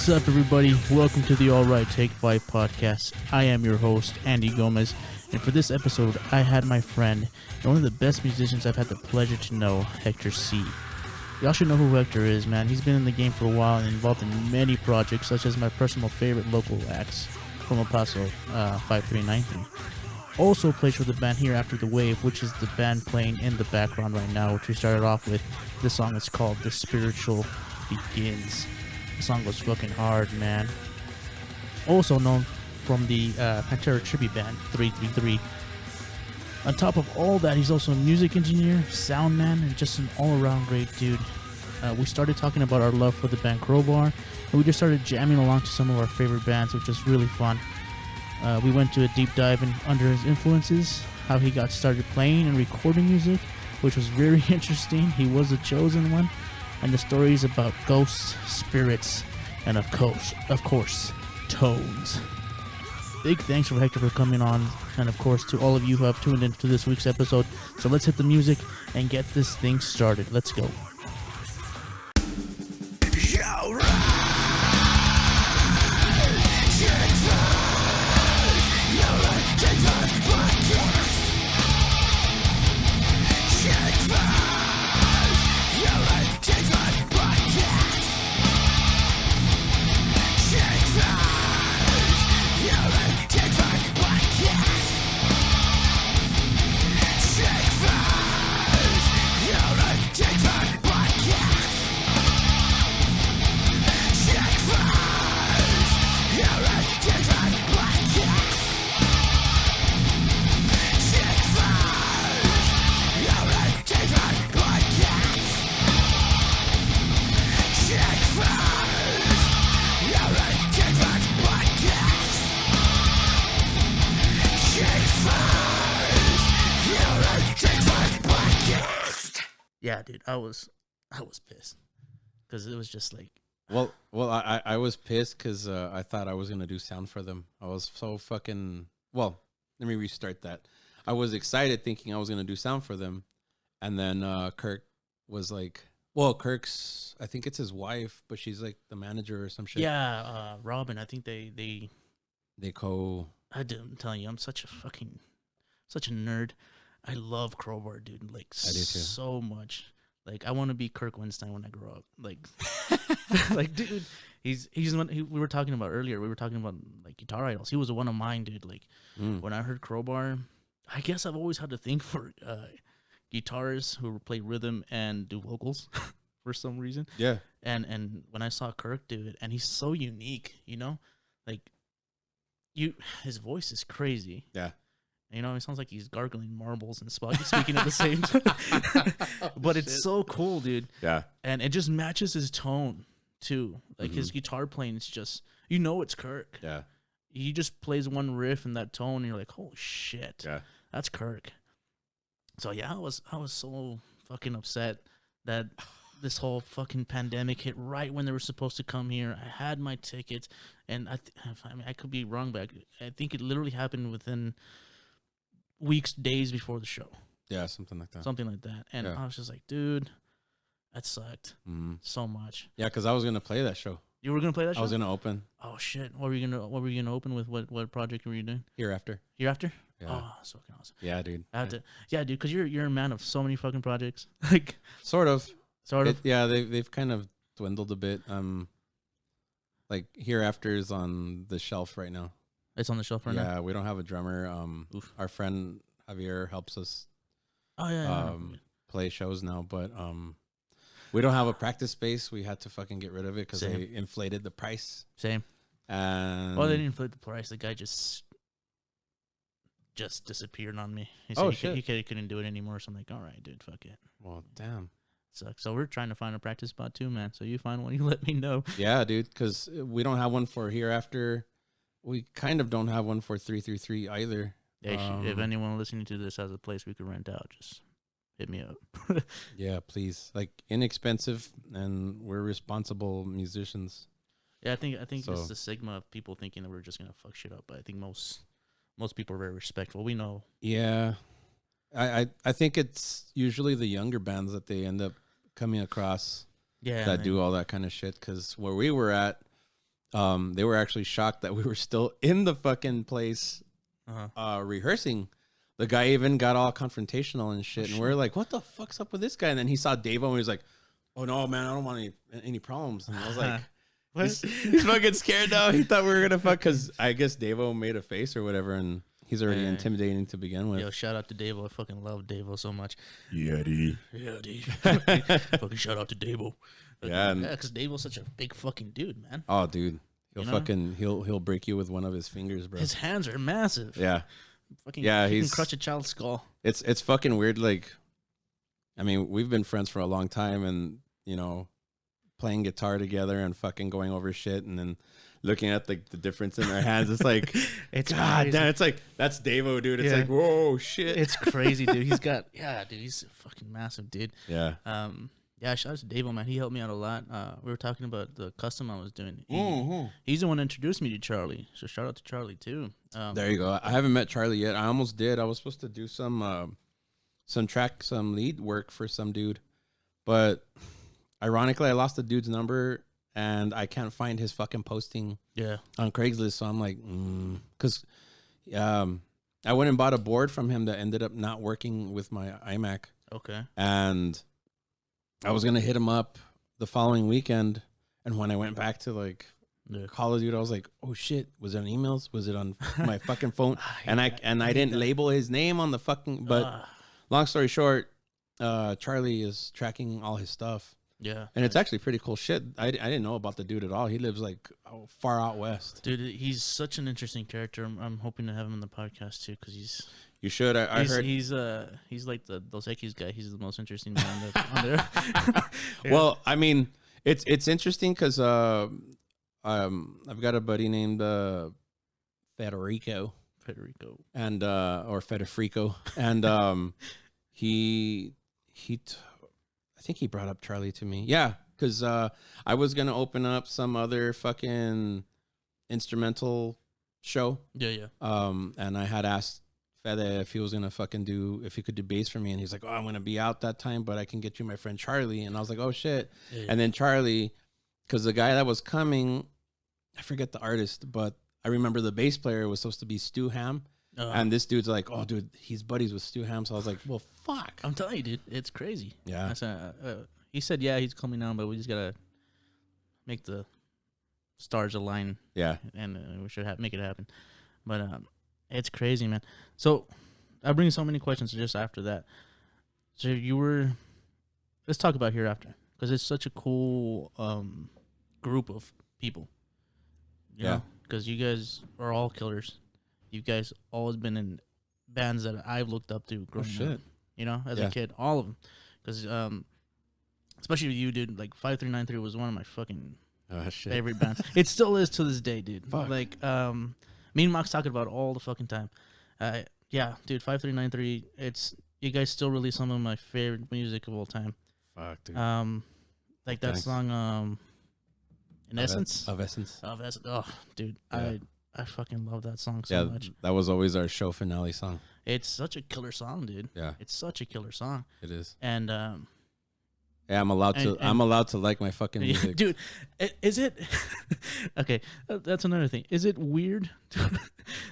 What's up, everybody? Welcome to the All Right Take 5 podcast. I am your host, Andy Gomez, and for this episode, I had my friend and one of the best musicians I've had the pleasure to know, Hector C. Y'all should know who Hector is, man. He's been in the game for a while and involved in many projects, such as my personal favorite local acts from El Paso, Five3Nine3. Also plays for the band Hereafter the Wave, which is the band playing in the background right now, which we started off with. This song is called The Spiritual Begins. The song goes fucking hard, man. Also known from the Pantera tribute band, 3 On top of all that, he's also a music engineer, sound man, and just an all-around great dude. We started talking about our love for the band Crowbar, and we just started jamming along to some of our favorite bands, which was really fun. We went to a deep dive under his influences, how he got started playing and recording music, which was very interesting. He was the chosen one. And the stories about ghosts, spirits, and of course, tones. Big thanks for Hector for coming on, and of course to all of you who have tuned into this week's episode. So let's hit the music and get this thing started. Let's go. Yeah, dude, I was pissed because it was just like. Well, I was pissed because I thought I was gonna do sound for them. I was so fucking. Well, let me restart that. I was excited thinking I was gonna do sound for them, and then Kirk was like, "Well, Kirk's. I think it's his wife, but she's like the manager or some shit." Yeah, Robin. I think they co. I'm telling you, I'm such a nerd. I love Crowbar, dude. Like, I do too. So much. Like, I want to be Kirk Winstein when I grow up. Like, like, dude, he's one. We were talking about earlier. We were talking about like guitar idols. He was one of mine, dude. Like, when I heard Crowbar, I guess I've always had to think for guitarists who play rhythm and do vocals for some reason. Yeah. And when I saw Kirk do it, and he's so unique, you know, like his voice is crazy. Yeah. You know, it sounds like he's gargling marbles and speaking at the same time. But it's so cool, dude. Yeah. And it just matches his tone, too. Like, his guitar playing is just, you know it's Kirk. Yeah. He just plays one riff in that tone, and you're like, holy shit. Yeah. That's Kirk. So, yeah, I was so fucking upset that this whole fucking pandemic hit right when they were supposed to come here. I had my tickets, and I mean, I could be wrong, but I think it literally happened within weeks, days before the show. Yeah, something like that. And I was just like, dude, that sucked so much. Yeah, because I was gonna play that show. You were gonna play that show? I was gonna open. Oh shit! What were you gonna open with? What project were you doing? Hereafter. Hereafter? Yeah. Oh, that's fucking awesome. Yeah, dude. Yeah, dude, because you're a man of so many fucking projects. Like, sort of. Yeah, they've kind of dwindled a bit. Like Hereafter is on the shelf right now. It's on the shelf right now. Yeah, we don't have a drummer. Our friend Javier helps us. Oh yeah. Play shows now, but we don't have a practice space. We had to fucking get rid of it because they inflated the price. Same. And they didn't inflate the price. The guy just disappeared on me. He said he couldn't do it anymore. So I'm like, all right, dude, fuck it. Well, damn. Sucks. So we're trying to find a practice spot too, man. So you find one, you let me know. Yeah, dude, because we don't have one for Hereafter. We kind of don't have one for 3 either. Yeah, if anyone listening to this has a place we could rent out, just hit me up. Yeah, please. Like, inexpensive, and we're responsible musicians. Yeah, I think it's the stigma of people thinking that we're just gonna fuck shit up. But I think most people are very respectful. We know. Yeah, I think it's usually the younger bands that they end up coming across. Yeah, that do all that kind of shit. Because where we were at, they were actually shocked that we were still in the fucking place rehearsing. The guy even got all confrontational and shit. And we're like, what the fuck's up with this guy? And then he saw Davo and he was like, oh no, man, I don't want any problems. And I was like, he's fucking scared now. He thought we were gonna fuck because I guess Davo made a face or whatever, and he's already intimidating to begin with. Yo, shout out to Davo. I fucking love Davo so much. Yeah, dude. Fucking shout out to Davo. Yeah, because Davo's such a big fucking dude, man. Oh, dude, he'll break you with one of his fingers, bro. His hands are massive. Yeah, fucking he can crush a child's skull. It's fucking weird. Like, I mean, we've been friends for a long time, and playing guitar together and fucking going over shit, and then looking at the difference in our hands. It's like, it's God damn, it's like, that's Davo, dude. It's like, whoa, shit. It's crazy, dude. He's a fucking massive dude. Yeah. Yeah, shout out to Davo, man. He helped me out a lot. We were talking about the custom I was doing. He's the one that introduced me to Charlie. So shout out to Charlie too. There you go. I haven't met Charlie yet. I almost did. I was supposed to do some lead work for some dude, but ironically, I lost the dude's number and I can't find his fucking posting on Craigslist. So I'm like, because I went and bought a board from him that ended up not working with my iMac. Okay. And I was going to hit him up the following weekend. And when I went back to call the dude, I was like, oh shit, was it on emails? Was it on my fucking phone? And I didn't label his name on the fucking, but long story short, Charlie is tracking all his stuff. Yeah. And it's actually pretty cool shit. I didn't know about the dude at all. He lives far out west. Dude, he's such an interesting character. I'm hoping to have him on the podcast too, because he's... You should. I heard... He's like the Dos Equis guy. He's the most interesting man on there. Yeah. Well, I mean, it's interesting because I've got a buddy named Federico. And or Federico. And I think he brought up Charlie to me. Yeah, because I was going to open up some other fucking instrumental show. Yeah. And I had asked Fede if he was going to if he could do bass for me. And he's like, oh, I'm going to be out that time, but I can get you my friend Charlie. And I was like, oh, shit. Yeah. And then Charlie, because the guy that was coming, I forget the artist, but I remember the bass player was supposed to be Stu Ham. And this dude's like, oh, dude, he's buddies with Stu Ham. So I was like, well, fuck. I'm telling you, dude, it's crazy. Yeah. He said, yeah, he's coming down, but we just got to make the stars align. Yeah. And we should make it happen. But it's crazy, man. So I bring so many questions just after that. So let's talk about Hereafter, because it's such a cool group of people. You know? Because you guys are all killers. You guys always been in bands that I've looked up to growing up, as a kid, all of them. Because, especially with you, dude, like Five3Nine3 was one of my fucking favorite bands. It still is to this day, dude. Fuck. Like, me and Mox talk about it all the fucking time. Yeah, dude, Five3Nine3, you guys still release some of my favorite music of all time. Fuck, dude. Like that song, In Essence? Of Essence. Oh, dude, yeah. I fucking love that song so much. That was always our show finale song. It's such a killer song, dude. Yeah. It's such a killer song. It is. And yeah, I'm allowed to like my fucking music. Dude, is it okay, that's another thing. Is it weird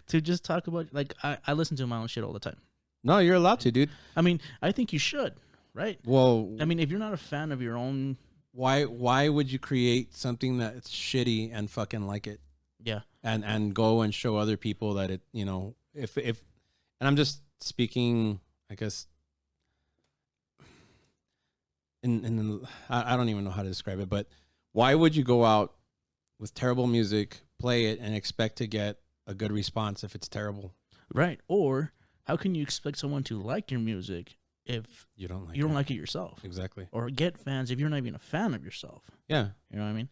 to just talk about, like, I listen to my own shit all the time. No, you're allowed to, dude. I mean, I think you should, right? Well, I mean, if you're not a fan of your own, why would you create something that's shitty and fucking like it? Yeah. And go and show other people that it, if and I'm just speaking, I guess, I don't even know how to describe it, but why would you go out with terrible music, play it, and expect to get a good response if it's terrible? Right. Or how can you expect someone to like your music if you don't like it yourself? Exactly. Or get fans if you're not even a fan of yourself. Yeah. You know what I mean?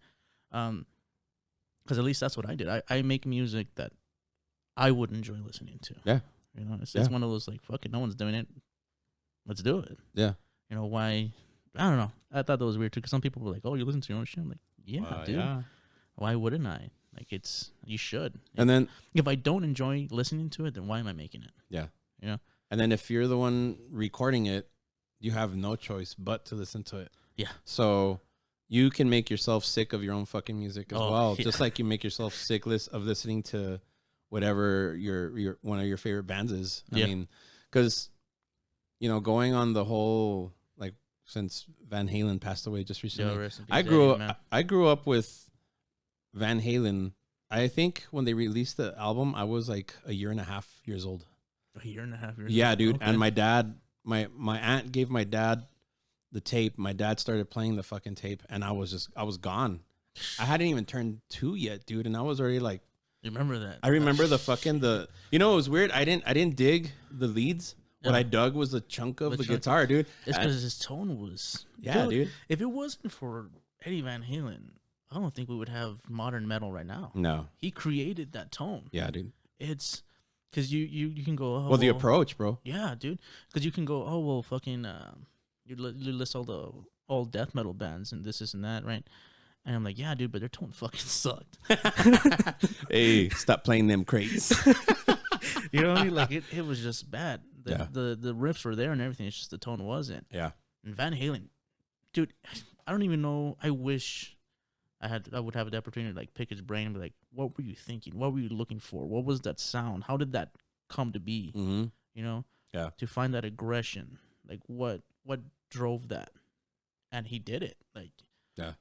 Because at least that's what I did. I make music that I would enjoy listening to. Yeah. It's one of those, like, fuck it, no one's doing it. Let's do it. Yeah. Why? I don't know. I thought that was weird too, because some people were like, oh, you listen to your own shit? I'm like, yeah, dude. Yeah. Why wouldn't I? Like, you should. And then if I don't enjoy listening to it, then why am I making it? Yeah. And then if you're the one recording it, you have no choice but to listen to it. Yeah. So you can make yourself sick of your own fucking music as well. Yeah. Just like you make yourself sick of listening to whatever your one of your favorite bands is. I mean, because going on the whole like since Van Halen passed away just recently, I grew up with Van Halen. I think when they released the album, I was like a year and a half years old. A year and a half years. Yeah, dude. Okay. And my dad, my aunt gave my dad the tape. My dad started playing the fucking tape, and I was gone. I hadn't even turned 2 yet, dude, and I was already like. You remember that? I remember it was weird. I didn't dig the leads. Yeah. What I dug was the chunk of the guitar, dude. It's because his tone was. Yeah, dude. If it wasn't for Eddie Van Halen, I don't think we would have modern metal right now. No, he created that tone. Yeah, dude. It's because you can go. Oh, well, the approach, bro. Yeah, dude. Because you can go. Oh well, fucking. You list all the old death metal bands and this and that, right? And I'm like, yeah, dude, but their tone fucking sucked. Hey, stop playing them crates. You know what I mean? Like it was just bad. The riffs were there and everything. It's just the tone wasn't. Yeah. And Van Halen, dude, I don't even know. I wish I would have the opportunity to like pick his brain and be like, what were you thinking? What were you looking for? What was that sound? How did that come to be? Mm-hmm. You know? Yeah. To find that aggression, like what drove that? And he did it. Like, yeah.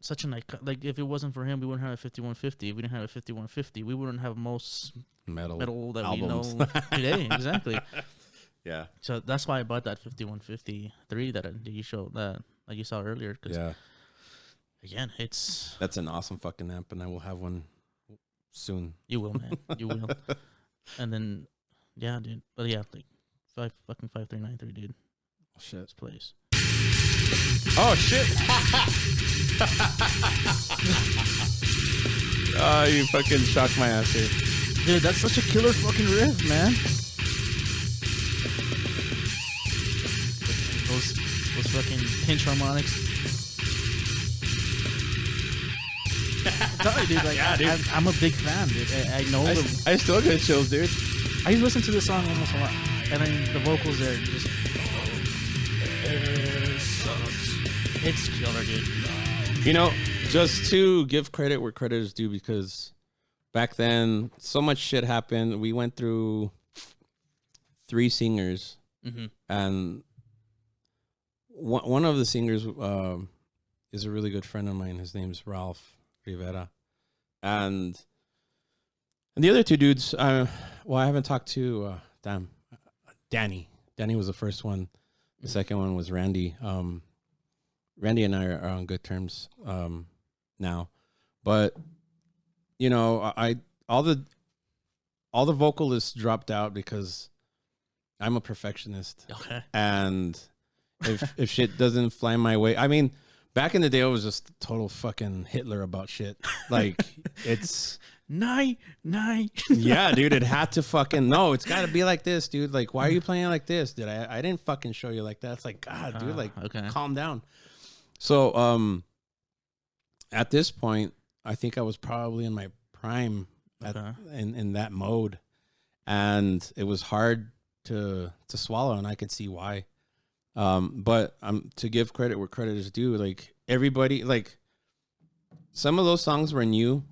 Such an like if it wasn't for him, we wouldn't have a 5150. If we didn't have a 5150, we wouldn't have most metal that albums. We know today. Exactly. Yeah. So that's why I bought that 5153 that you showed that like you saw earlier. Yeah. Again, that's an awesome fucking amp, and I will have one soon. You will, man. You will. And then, yeah, dude. But yeah, like 5-3-9-3, dude. Oh, shit. This place. Oh shit! Oh, you fucking shocked my ass here, dude. That's such a killer fucking riff, man. Those fucking pinch harmonics. Sorry, dude. Like, yeah, dude. I'm a big fan, dude. I know. I still get chills, dude. I listen to this song almost a lot, and then the vocals there just. It's killer, dude. Just to give credit where credit is due, because back then so much shit happened. We went through 3 singers, and one of the singers is a really good friend of mine. His name's Ralph Rivera, and the other 2 dudes. I haven't talked to Danny. Danny was the first one. The second one was Randy. Randy and I are on good terms now, but all the vocalists dropped out because I'm a perfectionist. Okay. And if shit doesn't fly my way, I mean, back in the day, I was just total fucking Hitler about shit. Like it's. Night. Yeah, dude, it had to fucking it's got to be like this, dude. Like, why are you playing like this, dude? I didn't fucking show you like that. It's like, God, dude, like, okay. Calm down. So, at this point, I think I was probably in my prime in that mode, and it was hard to swallow, and I could see why. But to give credit where credit is due, like everybody, like some of those songs were new.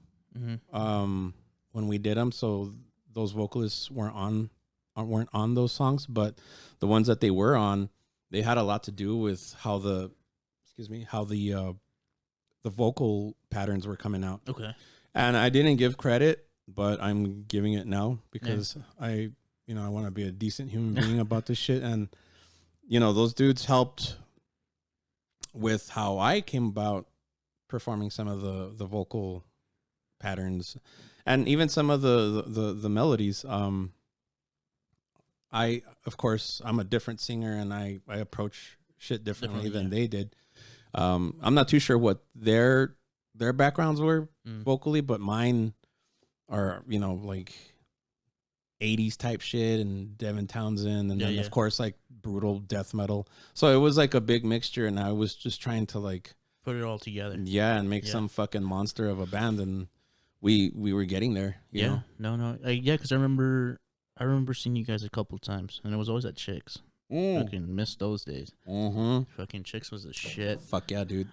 When we did them, so those vocalists weren't on those songs, but the ones that they were on, they had a lot to do with how the vocal patterns were coming out. Okay. And I didn't give credit, but I'm giving it now because I want to be a decent human being about this shit. And those dudes helped with how I came about performing some of the vocal patterns and even some of the melodies. Of course I'm a different singer, and I approach shit differently than they did. I'm not too sure what their backgrounds were vocally, but mine are like 80s type shit and Devin Townsend, and then of course like brutal death metal. So it was like a big mixture, and I was just trying to like put it all together. Yeah, and make some fucking monster of a band, and we were getting there. You know? Because I remember seeing you guys a couple times, and it was always at Chicks. Fucking missed those days. Fucking Chicks was the shit. Fuck yeah, dude.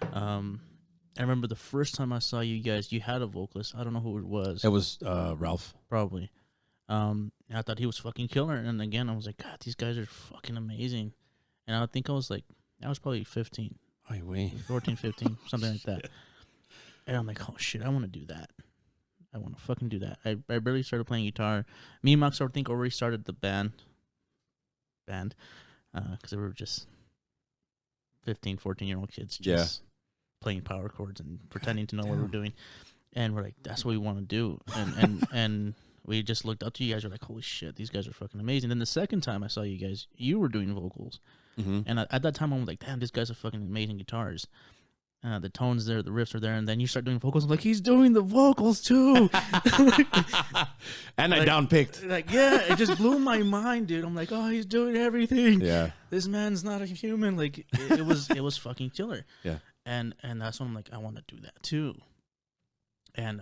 I remember the first time I saw you guys, you had a vocalist. I don't know who it was. It was Ralph. Probably. I thought he was fucking killer. And again, I was like, God, these guys are fucking amazing. And I think I was probably 15. Oh, wait. 14, 15, something like that. And I'm like, oh shit, I want to do that. I want to fucking do that. I barely started playing guitar. Me and Max, I think, already started the band. Because we were just 15, 14-year-old kids just playing power chords and pretending to know what we're doing. And we're like, that's what we want to do. And we just looked up to you guys. We're like, holy shit, these guys are fucking amazing. Then the second time I saw you guys, you were doing vocals. Mm-hmm. And at that time, I was like, damn, these guys are fucking amazing guitars. The tone's there, the riffs are there, and then you start doing vocals. I'm like, he's doing the vocals too. And I downpicked. It just blew my mind, dude. I'm like, oh, he's doing everything. Yeah. This man's not a human. Like, it was fucking killer. Yeah. And that's when I'm like, I want to do that too. And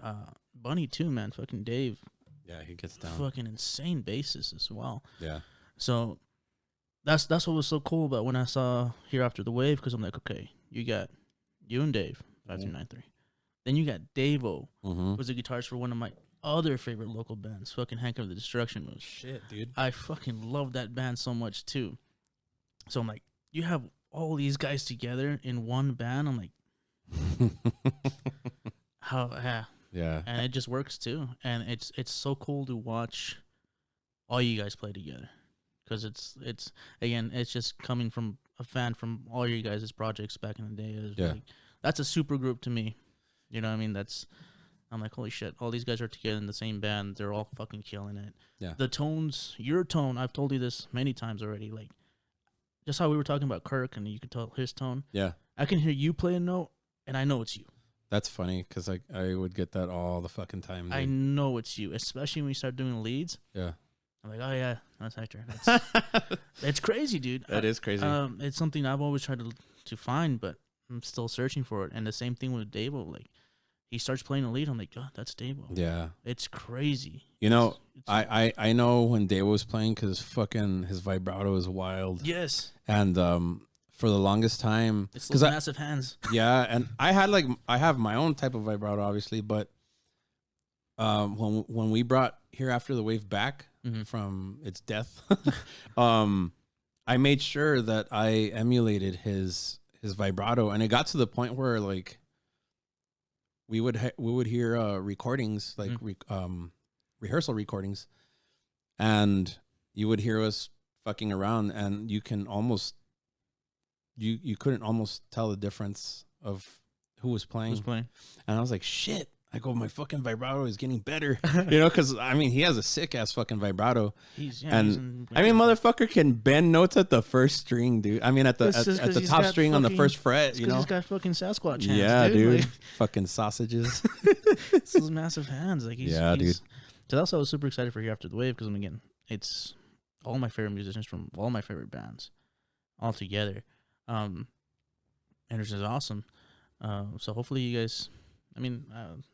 Bunny too, man. Fucking Dave. Yeah, he gets down. Fucking insane basses as well. Yeah. So that's what was so cool about when I saw Hereafter the Wave, because I'm like, okay, you got you and Dave, 5 3 9 3. Then you got Davo, who's a guitarist for one of my other favorite local bands, fucking Hank of the Destruction Moves. Shit, dude. I fucking love that band so much too. So I'm like, you have all these guys together in one band. I'm like, how? Yeah. And it just works too. And it's so cool to watch all you guys play together, because it's again, it's just coming from a fan from all you guys' projects back in the day. Like, that's a super group to me. You know what I mean? I'm like, holy shit, all these guys are together in the same band. They're all fucking killing it. Yeah. The tones, your tone, I've told you this many times already. Like, just how we were talking about Kirk and you could tell his tone. Yeah. I can hear you play a note and I know it's you. That's funny, because I would get that all the fucking time. Dude. I know it's you, especially when you start doing leads. Yeah. I'm like, oh yeah, that's Hector. It's crazy, dude. That is crazy. It's something I've always tried to find, but I'm still searching for it. And the same thing with Davo. Like, he starts playing a lead, I'm like, oh, that's Davo. Yeah. It's crazy. You know, I know when Davo was playing, because fucking his vibrato is wild. Yes. And for the longest time, it's those massive hands. Yeah, and I have my own type of vibrato, obviously, but when we brought Hereafter the Wave back from its death, I made sure that I emulated his vibrato, and it got to the point where like we would hear recordings, like rehearsal recordings, and you would hear us fucking around, and you can almost you couldn't almost tell the difference of who was playing. And I was like, shit. I go, my fucking vibrato is getting better. You know, because, I mean, he has a sick-ass fucking vibrato. Motherfucker can bend notes at the first string, dude. I mean, at the top string on the first fret, you know? He's got fucking Sasquatch hands, yeah, dude. Like, fucking sausages. It's those massive hands. Like, dude. So that's why I was super excited for Hereafter the Wave, because, again, it's all my favorite musicians from all my favorite bands all together. And it's just awesome. So hopefully you guys... I mean,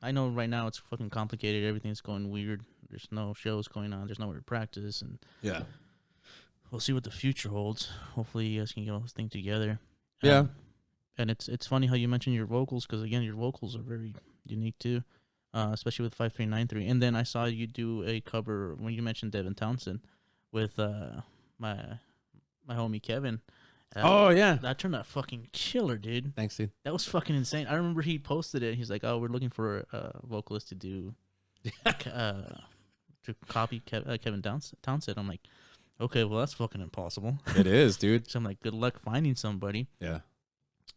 I know right now it's fucking complicated. Everything's going weird. There's no shows going on. There's nowhere to practice. And yeah, we'll see what the future holds. Hopefully you guys can get all this thing together. Yeah. And it's funny how you mentioned your vocals, because, again, your vocals are very unique too, especially with 5 3 9 3. And then I saw you do a cover when you mentioned Devin Townsend with my homie Kevin. Oh, yeah. That turned out fucking killer, dude. Thanks, dude. That was fucking insane. I remember he posted it. He's like, oh, we're looking for a vocalist to do, to copy Kevin Townsend. I'm like, okay, well, that's fucking impossible. It is, dude. So I'm like, good luck finding somebody. Yeah.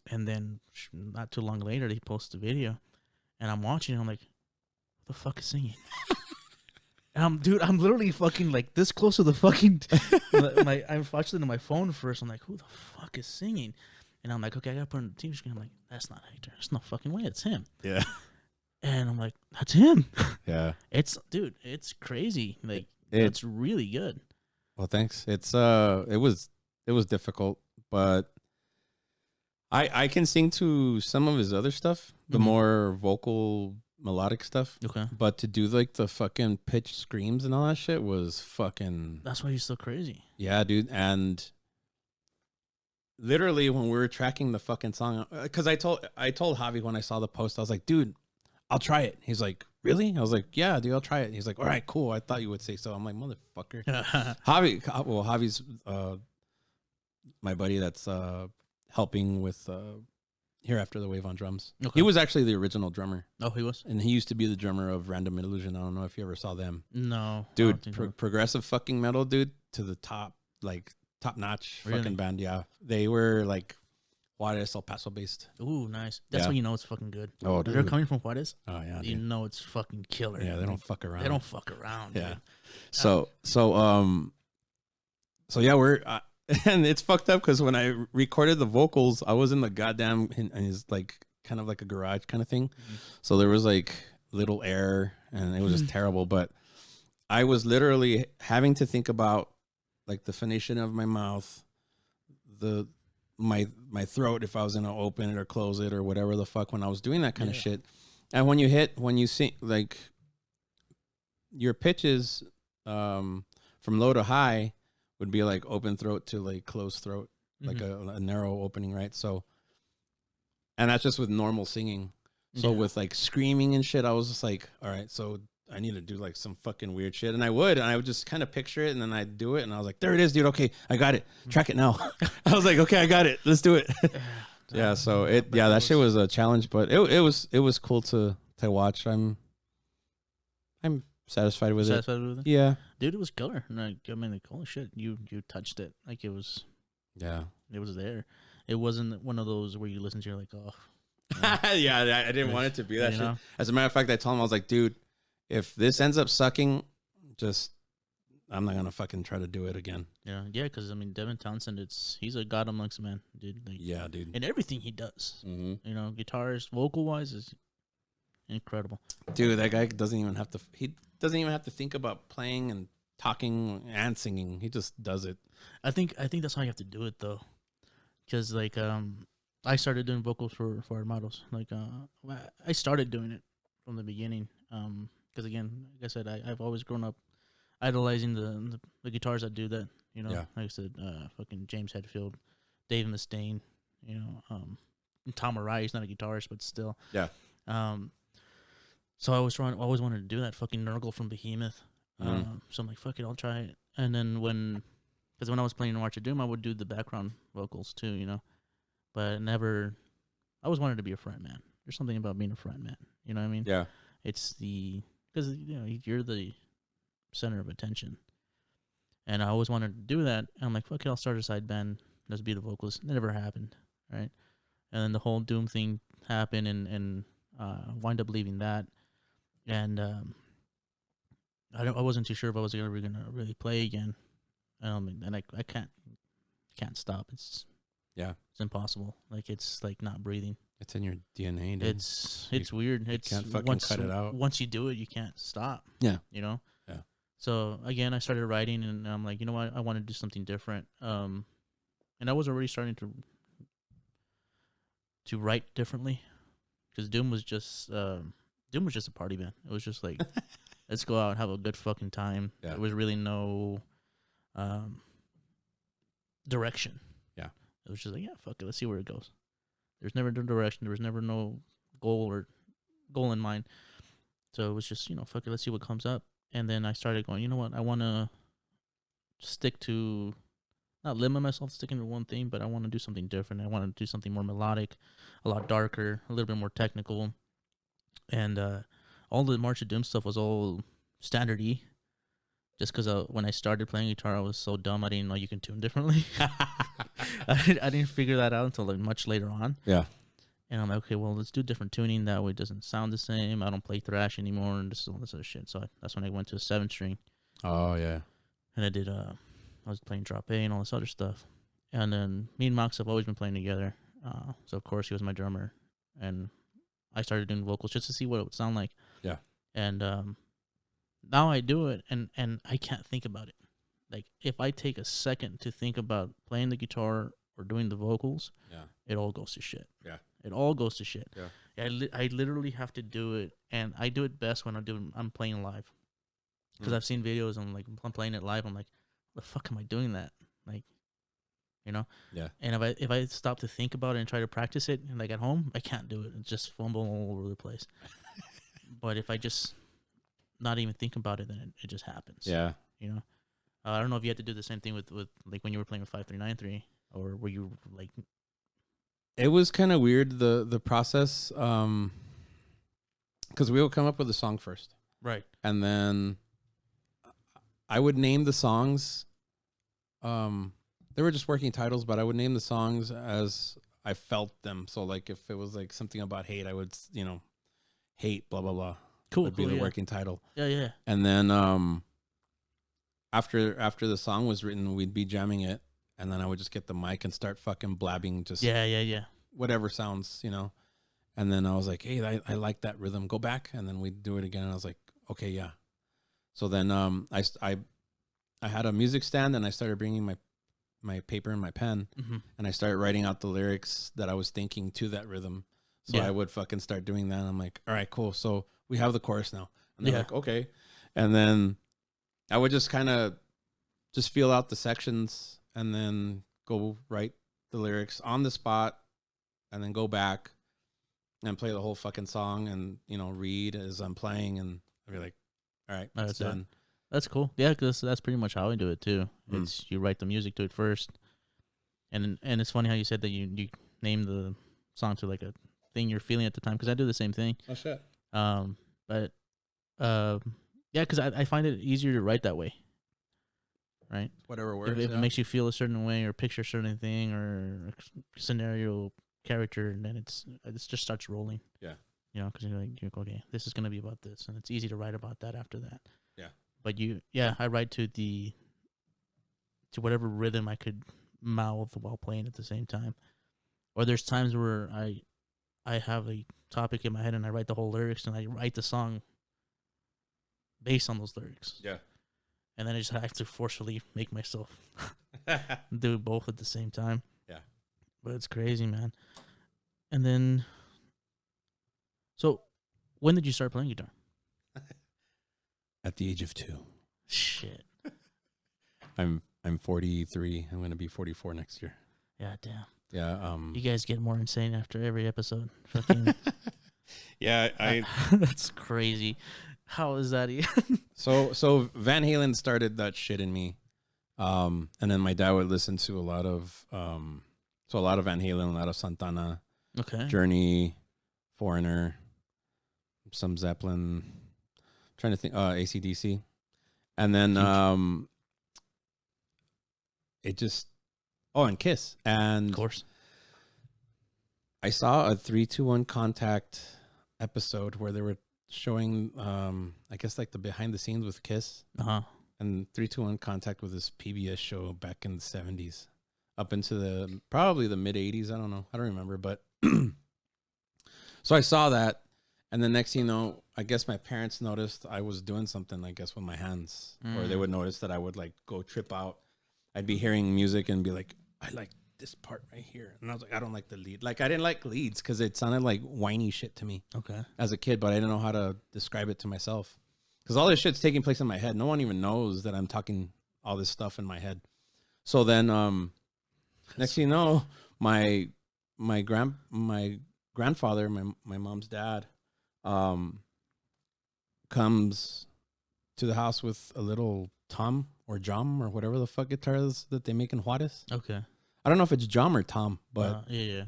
And then not too long later, he posted a video. And I'm watching it. I'm like, what the fuck is singing? And I'm literally fucking like this close to the fucking. I watched it on my phone first. I'm like, who the fuck is singing? And I'm like, okay, I gotta put it on the TV screen. I'm like, that's not Hector. There's no fucking way. It's him. Yeah. And I'm like, that's him. Yeah. It's crazy. Like, it's really good. Well, thanks. It was difficult, but I can sing to some of his other stuff, the more vocal melodic stuff. Okay. But to do like the fucking pitch screams and all that shit was fucking... That's why he's so crazy. Yeah, dude. And literally when we were tracking the fucking song, because I told Javi when I saw the post, I was like, dude, I'll try it. He's like, really? I was like, yeah, dude, I'll try it. He's like, all right, cool. I thought you would say so. I'm like, motherfucker. Javi's my buddy that's helping with Hereafter the Wave on drums. Okay. He was actually the original drummer. Oh, he was? And he used to be the drummer of Random Illusion. I don't know if you ever saw them. No. Dude, progressive fucking metal, dude, to the top, like top notch fucking band. Yeah. They were like Juarez, El Paso based. Ooh, nice. That's when you know it's fucking good. Oh, dude. They're coming from Juarez. Oh, yeah. You know it's fucking killer. Yeah, they don't fuck around. They don't fuck around. Yeah. Dude. So yeah, we're and it's fucked up because when I recorded the vocals, I was in the goddamn and it's like kind of like a garage kind of thing. Mm-hmm. So there was like little air and it was just terrible. But I was literally having to think about like the phonation of my mouth, my throat, if I was gonna open it or close it or whatever the fuck when I was doing that kind of shit. And when you sing, like your pitches from low to high would be like open throat to like closed throat, like a narrow opening, right? So, and that's just with normal singing. So with like screaming and shit, I was just like, all right, so I need to do like some fucking weird shit. And I would just kind of picture it and then I'd do it. And I was like, there it is, dude. Okay, I got it. Track it now. I was like, okay, I got it. Let's do it. Yeah. So that shit was a challenge, but it was cool to watch. I'm satisfied with it. Yeah. Dude, it was killer. Like, I mean, like, holy shit, you touched it. Like, it was... Yeah. It was there. It wasn't one of those where you listen to, you're like, oh... Yeah, I didn't want it to be that shit. Know? As a matter of fact, I told him, I was like, dude, if this ends up sucking, I'm not going to fucking try to do it again. Yeah, because, I mean, Devin Townsend, he's a god amongst men, dude. Like, yeah, dude. And everything he does. Mm-hmm. You know, guitarist, vocal-wise, is incredible. Dude, that guy doesn't even have to think about playing and talking and singing. He just does it. I think that's how you have to do it though, because like I started doing vocals for Armados. Like I started doing it from the beginning. Because again, like I said, I've always grown up idolizing the guitars that do that. You know, like I said, fucking James Hetfield, Dave Mustaine. You know, Tom Araya. He's not a guitarist, but still. Yeah. So I always wanted to do that. Fucking Nurgle from Behemoth. So I'm like, fuck it, I'll try it. And then when I was playing March of Doom, I would do the background vocals too, you know. But I always wanted to be a front man. There's something about being a front man. You know what I mean? Yeah. It's because you know you're the center of attention. And I always wanted to do that. And I'm like, fuck it, I'll start a side band. Let's be the vocalist. It never happened, right? And then the whole Doom thing happened, and wind up leaving that. And I wasn't too sure if I was ever gonna really play again. And I can't stop. It's impossible. Like it's like not breathing. It's in your DNA, dude. It's weird. You can't fucking cut it out. Once you do it, you can't stop. Yeah. You know? Yeah. So again, I started writing, and I'm like, you know what? I want to do something different. And I was already starting to write differently, because Doom was just a party band. It was just like, let's go out and have a good fucking time. Yeah. There was really no direction. Yeah. It was just like, yeah, fuck it. Let's see where it goes. There's never no direction. There was never no goal in mind. So it was just, fuck it. Let's see what comes up. And then I started going, you know what? I want to stick to, not limit myself sticking to one thing, but I want to do something different. I want to do something more melodic, a lot darker, a little bit more technical. And all the March of Doom stuff was all standard E. Just because when I started playing guitar, I was so dumb. I didn't know you can tune differently. I didn't figure that out until like much later on. Yeah. And I'm like, okay, well, let's do different tuning. That way it doesn't sound the same. I don't play thrash anymore and just all this other shit. So that's when I went to a 7-string. Oh, yeah. And I did, I was playing drop A and all this other stuff. And then me and Mox have always been playing together. So, of course, he was my drummer. And I started doing vocals just to see what it would sound like. Yeah. And now I do it, and I can't think about it. Like, if I take a second to think about playing the guitar or doing the vocals, it all goes to shit. Yeah. It all goes to shit. Yeah. I literally have to do it, and I do it best when I'm playing live. Because I've seen videos, and like I'm playing it live, I'm like, the fuck am I doing that? Like, you know? Yeah. And if I stop to think about it and try to practice it, like at home, I can't do it. It's just fumble all over the place. But if I just not even think about it, then it just happens. Yeah. You know? I don't know if you had to do the same thing with like when you were playing with 5-3-9-3, or were you like... It was kind of weird, the process, because we would come up with a song first. Right. And then I would name the songs. They were just working titles, but I would name the songs as I felt them. So like if it was like something about hate, I would, hate, blah, blah, blah. Cool. Would be the working title. Yeah, yeah. And then after the song was written, we'd be jamming it. And then I would just get the mic and start fucking blabbing just Yeah. whatever sounds, And then I was like, hey, I like that rhythm. Go back. And then we'd do it again. And I was like, okay, yeah. So then I had a music stand, and I started bringing my paper and my pen, and I started writing out the lyrics that I was thinking to that rhythm. So I would fucking start doing that. And I'm like, all right, cool. So we have the chorus now. And they're like, okay. And then I would just kind of just feel out the sections and then go write the lyrics on the spot, and then go back and play the whole fucking song and, read as I'm playing, and I'd be like, all right, it's done. That's cool. Yeah, because that's pretty much how I do it too. It's you write the music to it first, and it's funny how you said that you name the song to like a thing you're feeling at the time, because I do the same thing. Oh shit. But yeah, because I find it easier to write that way. Right. Whatever works. If it makes you feel a certain way, or picture a certain thing, or a scenario, character, and then it just starts rolling. Yeah. Because you're like, okay, this is gonna be about this, and it's easy to write about that after that. Yeah. But I write to whatever rhythm I could mouth while playing at the same time. Or there's times where I have a topic in my head and I write the whole lyrics, and I write the song based on those lyrics. Yeah. And then I just have to forcefully make myself do both at the same time. Yeah. But it's crazy, man. And then, so when did you start playing guitar? At the age of 2. Shit. I'm 43. I'm going to be 44 next year. Yeah, damn. Yeah. You guys get more insane after every episode. Fucking. Yeah, that's crazy. How is that even? So Van Halen started that shit in me. And then my dad would listen to a lot of Van Halen, a lot of Santana, Okay. Journey, Foreigner, some Zeppelin, trying to think, AC/DC. And then and Kiss. And Of course. I saw a 3-2-1 Contact episode where they were showing, I guess, like the behind the scenes with Kiss. Uh-huh. And 3-2-1 Contact with this PBS show back in the 70s, up into probably the mid 80s. I don't know. I don't remember. But so I saw that. And the next thing you know, I guess my parents noticed I was doing something, I guess, with my hands. Or they would notice that I would like go trip out. I'd be hearing music and be like, I like this part right here. And I was like, I don't like the lead. Like, I didn't like leads because it sounded like whiny shit to me. Okay. As a kid, but I didn't know how to describe it to myself. Because all this shit's taking place in my head. No one even knows that I'm talking all this stuff in my head. So then, next thing you know, my grandfather, my mom's dad, comes to the house with a little tom or jom or whatever the fuck guitar is that they make in Juarez. Okay. I don't know if it's jom or tom, but yeah.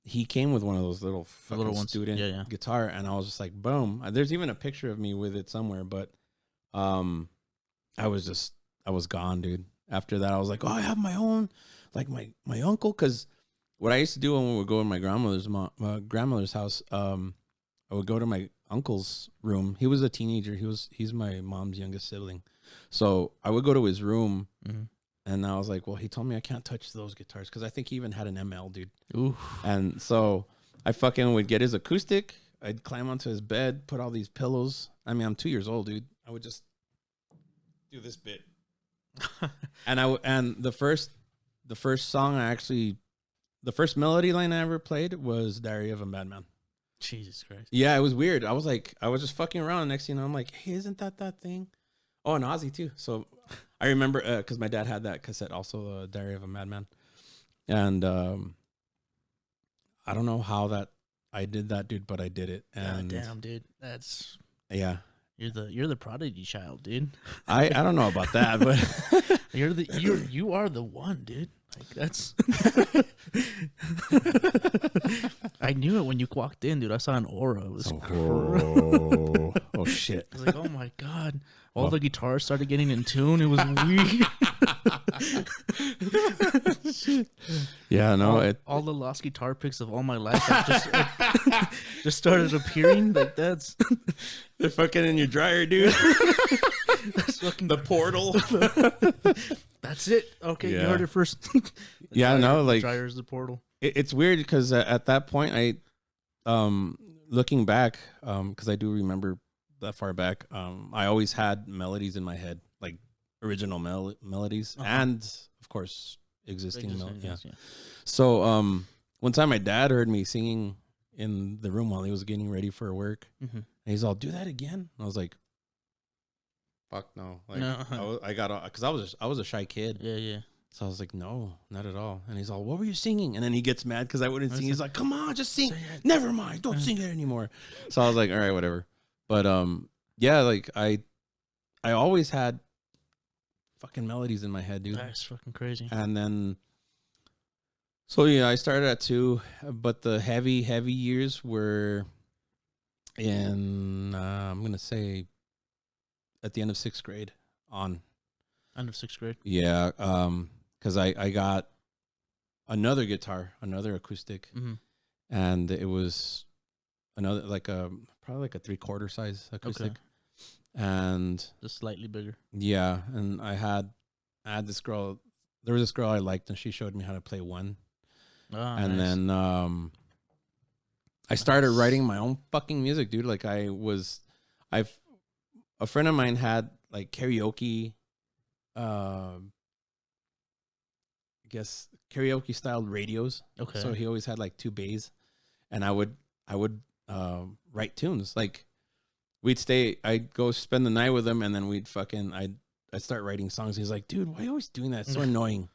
he came with one of those little fucking student guitar, and I was just like, boom. There's even a picture of me with it somewhere, but I was gone, dude. After that, I was like, oh, I have my own, like my uncle, because what I used to do when we would go to my grandmother's house, I would go to my uncle's room. He was a teenager. He's my mom's youngest sibling. So I would go to his room, and I was like, well, he told me I can't touch those guitars because I think he even had an ML, dude. Ooh. And so I fucking would get his acoustic. I'd climb onto his bed, put all these pillows. I mean, I'm 2 years old, dude. I would just do this bit. And the first song the first melody line I ever played was Diary of a Madman. Jesus Christ. Yeah, it was weird. I was just fucking around. And next thing you know, I'm like, hey, isn't that thing? Oh, and Ozzy too. So I remember because my dad had that cassette also, Diary of a Madman. And I don't know how that I did that, dude, but I did it. And God damn, dude, that's yeah. You're the prodigy child, dude. I don't know about that, but you are the one, dude. Like that's I knew it when you walked in, dude. I saw an aura. It was oh shit. I was like, oh my god. All the guitars started getting in tune. It was weird. Yeah, no. All the lost guitar picks of all my life just started appearing. Like that's they're fucking in your dryer, dude. That's fucking the portal. That's it. Okay, Yeah. you heard it first. Yeah, no, like dryer is the portal. it's weird because at that point, I, looking back, because I do remember that far back, I always had melodies in my head, like original melodies, and of course existing melodies. Yeah. So, one time my dad heard me singing in the room while he was getting ready for work, and he's all, "Do that again?" And I was like, "Fuck no!" Like, No. I got because I was a shy kid. Yeah. So I was like, "No, not at all." And he's all, "What were you singing?" And then he gets mad because I wouldn't sing. He's like, "Come on, just sing. Never mind, don't sing it anymore." So I was like, "All right, whatever." But yeah, like I always had fucking melodies in my head, dude. That's fucking crazy. And then, so yeah, I started at 2, but the heavy years were in I'm gonna say at the end of 6th grade on. End of 6th grade. Yeah, because I got another guitar, another acoustic, and it was another probably like a 3/4 size acoustic, and just slightly bigger. Yeah, and I had this girl. There was this girl I liked, and she showed me how to play one, and nice. then I started writing my own fucking music, dude. Like a friend of mine had like karaoke. I guess karaoke styled radios. Okay. So he always had like 2 bays, and I would write tunes. Like I'd go spend the night with him, and then I'd start writing songs. He's like, "Dude, why are you always doing that? It's so annoying."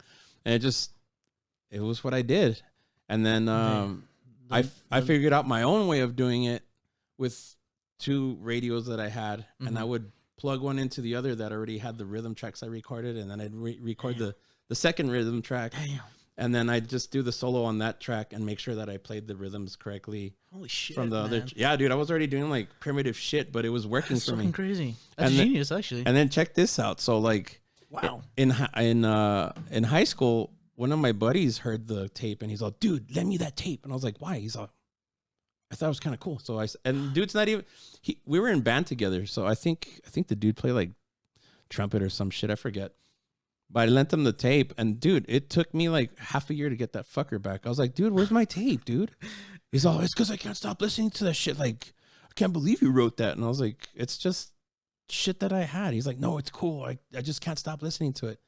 And it was what I did. And then I figured out my own way of doing it with 2 radios that I had, and I would plug one into the other that already had the rhythm tracks I recorded, and then I'd record the second rhythm track. Damn. And then I'd just do the solo on that track and make sure that I played the rhythms correctly. Holy shit. From the man. other. Yeah, dude, I was already doing like primitive shit, but it was working That's for me. fucking crazy. That's And genius, actually. And then check this out. So like, wow. In high school, one of my buddies heard the tape and he's like, "Dude, lend me that tape." And I was like, "Why?" He's like, "I thought it was kind of cool." So dude's not even. We were in band together, so I think the dude played like trumpet or some shit. I forget. But I lent him the tape, and dude, it took me like half a year to get that fucker back. I was like, "Dude, where's my tape, dude?" He's all, "It's because I can't stop listening to that shit. Like, I can't believe you wrote that." And I was like, "It's just shit that I had." He's like, "No, it's cool. I just can't stop listening to it."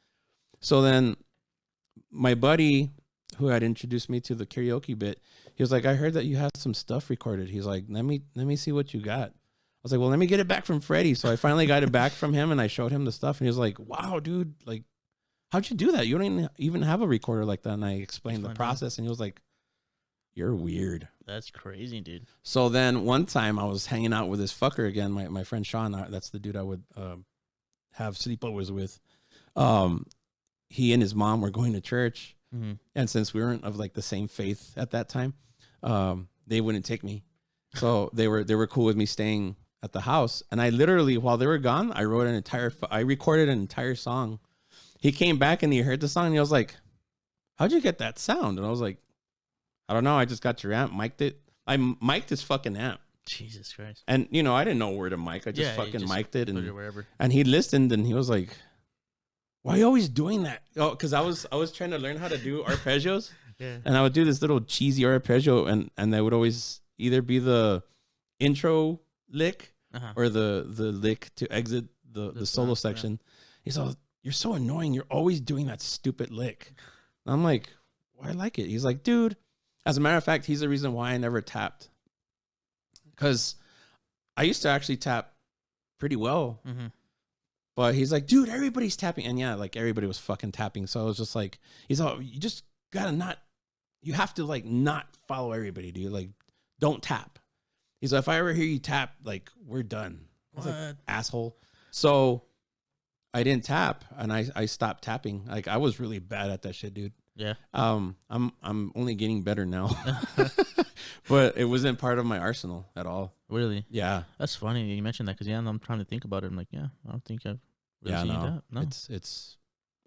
So then my buddy who had introduced me to the karaoke bit, he was like, "I heard that you have some stuff recorded." He's like, let me see what you got. I was like, "Well, let me get it back from Freddie." So I finally got it back from him, and I showed him the stuff, and he was like, "Wow, dude, like, how'd you do that? You don't even have a recorder like that." And I explained the process, and he was like, "You're weird." That's crazy, dude. So then one time I was hanging out with this fucker again, my friend Sean. That's the dude I would have sleepovers with. He and his mom were going to church, and since we weren't of like the same faith at that time, they wouldn't take me. So they were cool with me staying at the house. And I literally, while they were gone, I recorded an entire song. He came back and he heard the song and he was like, "How'd you get that sound?" And I was like, "I don't know. I just got your amp, mic'd it." I mic'd his fucking amp. Jesus Christ. And, I didn't know where to mic. I just mic'd it. Put it wherever. And he listened and he was like, "Why are you always doing that?" Oh, because I was trying to learn how to do arpeggios. Yeah. And I would do this little cheesy arpeggio, and they would always either be the intro lick or the lick to exit the solo section. He's all, "You're so annoying. You're always doing that stupid lick." And I'm like, "Well, I like it." He's like, "Dude," as a matter of fact, he's the reason why I never tapped. Because I used to actually tap pretty well. But he's like, "Dude, everybody's tapping." And yeah, like everybody was fucking tapping. So I was just like, he's all, "You just you have to like not follow everybody, dude. Like, don't tap. He's like, if I ever hear you tap, like, we're done. I was like, asshole. So I didn't tap, and I stopped tapping. Like, I was really bad at that shit, dude. Yeah. I'm only getting better now, but it wasn't part of my arsenal at all. Really? Yeah. That's funny you mentioned that because I'm trying to think about it. I'm like, yeah, I don't think I've really seen that. No, it's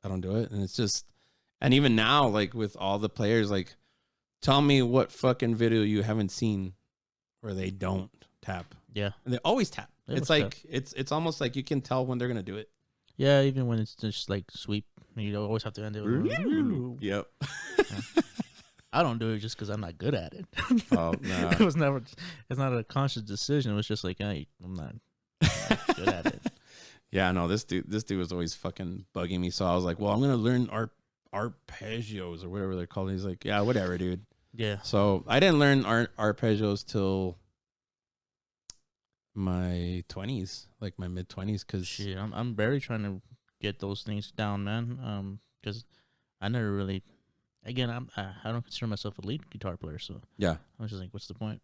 I don't do it, and it's just, and even now, like with all the players, like, tell me what fucking video you haven't seen where they don't tap. Yeah, and they always tap. It's like tap. it's almost like you can tell when they're gonna do it. Yeah, even when it's just like sweep, you always have to end it with Yep. I don't do it just because I'm not good at it. Oh no, It was never. It's not a conscious decision. It was just like, hey, I'm not good at it. Yeah, no, this dude was always fucking bugging me. So I was like, well, I'm gonna learn arpeggios or whatever they're called. He's like, yeah, whatever, dude. Yeah. So I didn't learn arpeggios till my 20s, like my mid 20s, because shit, I'm barely trying to get those things down, man. Because I never really. Again, I don't consider myself a lead guitar player, so yeah, I was just like, what's the point?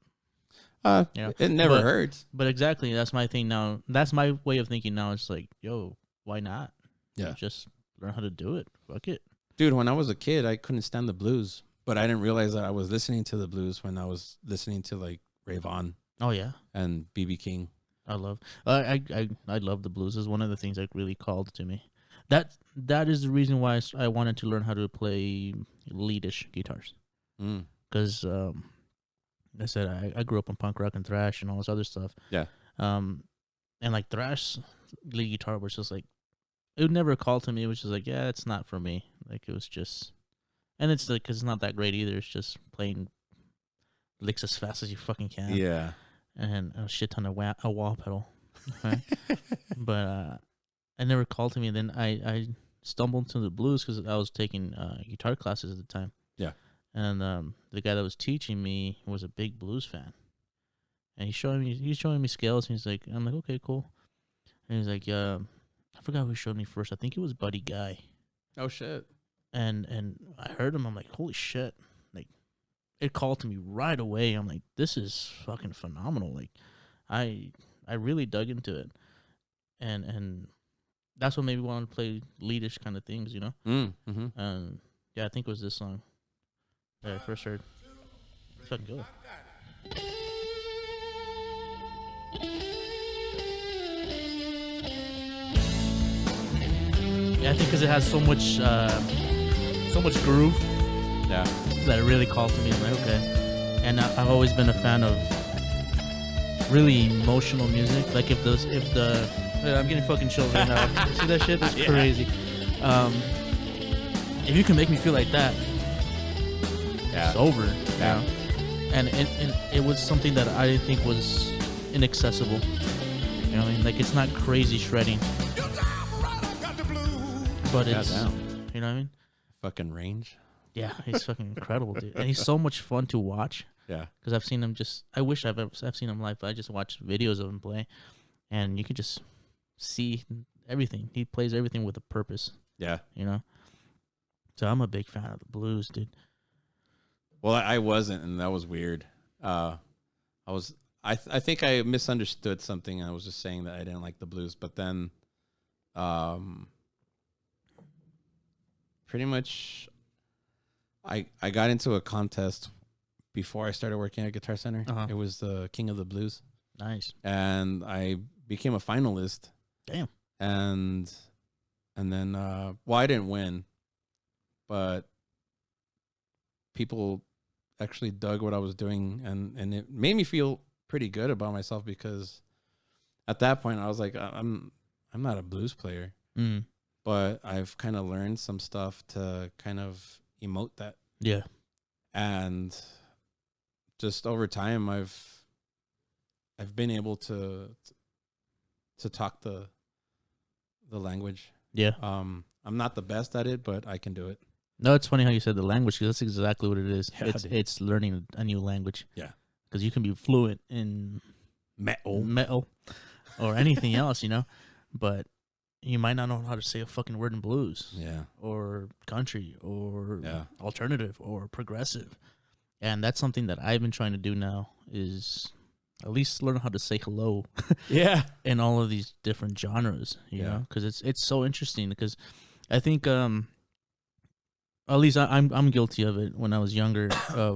Yeah, it never hurts. But exactly, that's my thing now. That's my way of thinking now. It's like, yo, why not? Yeah, just learn how to do it. Fuck it, dude. When I was a kid, I couldn't stand the blues, but I didn't realize that I was listening to the blues when I was listening to like Ray Vaughan. Oh yeah, and BB King. I love the blues. Is one of the things that really called to me. That is the reason why I wanted to learn how to play leadish guitars. Because I said I grew up on punk rock and thrash and all this other stuff. Yeah. And like thrash lead guitar was just like, it would never call to me. It was just like, yeah, it's not for me. Like it was just, and it's like, cause it's not that great either. It's just playing licks as fast as you fucking can. Yeah. And a shit ton of a wah pedal. Right? But it never called to me. And then I stumbled into the blues because I was taking guitar classes at the time. Yeah. And the guy that was teaching me was a big blues fan. And he's showing me scales, and he's like, I'm like, okay, cool. And he's like, I forgot who showed me first. I think it was Buddy Guy. Oh shit. And I heard him, I'm like, holy shit. Like it called to me right away. I'm like, this is fucking phenomenal. Like I really dug into it. And that's what made me want to play leadish kind of things, you know? Mm-hmm. Yeah, I think it was this song that I first heard. It's fucking good. Yeah, I think because it has so much groove. Yeah. That it really called to me. I'm like, okay. And I've always been a fan of really emotional music. Like if the I'm getting fucking chills right now. See that shit? That's crazy. If you can make me feel like that, it's over. Yeah. And it was something that I didn't think was inaccessible. You know what I mean? Like it's not crazy shredding. But it's, you know what I mean? Fucking range. Yeah, he's fucking incredible, dude. And he's so much fun to watch. Yeah. Because I've seen him I wish I've seen him live, but I just watched videos of him play. And you can just see everything. He plays everything with a purpose. Yeah. You know? So I'm a big fan of the blues, dude. Well, I wasn't, and that was weird. I think I misunderstood something. I was just saying that I didn't like the blues, but then pretty much I got into a contest before I started working at Guitar Center. Uh-huh. It was the King of the Blues. Nice. And I became a finalist. Damn. And then well, I didn't win, but people actually dug what I was doing, and it made me feel pretty good about myself, because at that point I was like, I'm not a blues player. Mm. But I've kind of learned some stuff to kind of emote that. Yeah. And just over time, I've been able to talk the language. Yeah. I'm not the best at it, but I can do it. No, it's funny how you said the language, because that's exactly what it is. Yeah, it's learning a new language. Yeah. Because you can be fluent in metal or anything else, you know. But you might not know how to say a fucking word in blues. Yeah. Or country or Yeah. alternative or progressive. And that's something that I've been trying to do now is at least learn how to say hello. Yeah. In all of these different genres, you know, because it's so interesting. Because I think, at least I'm guilty of it. When I was younger,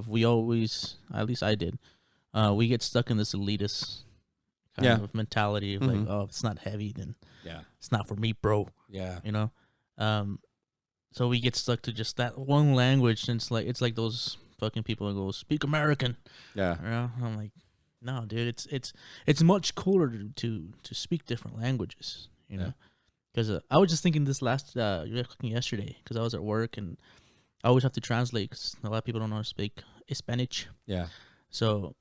we always, at least I did, we get stuck in this elitist kind of mentality of like, oh, if it's not heavy, then it's not for me, bro. Yeah, you know. So we get stuck to just that one language, and it's like those fucking people that go speak American. Yeah, you know? I'm like, no, dude, it's much cooler to speak different languages, you know. Because I was just thinking this yesterday, because I was at work and I always have to translate because a lot of people don't know how to speak Spanish. Yeah. So,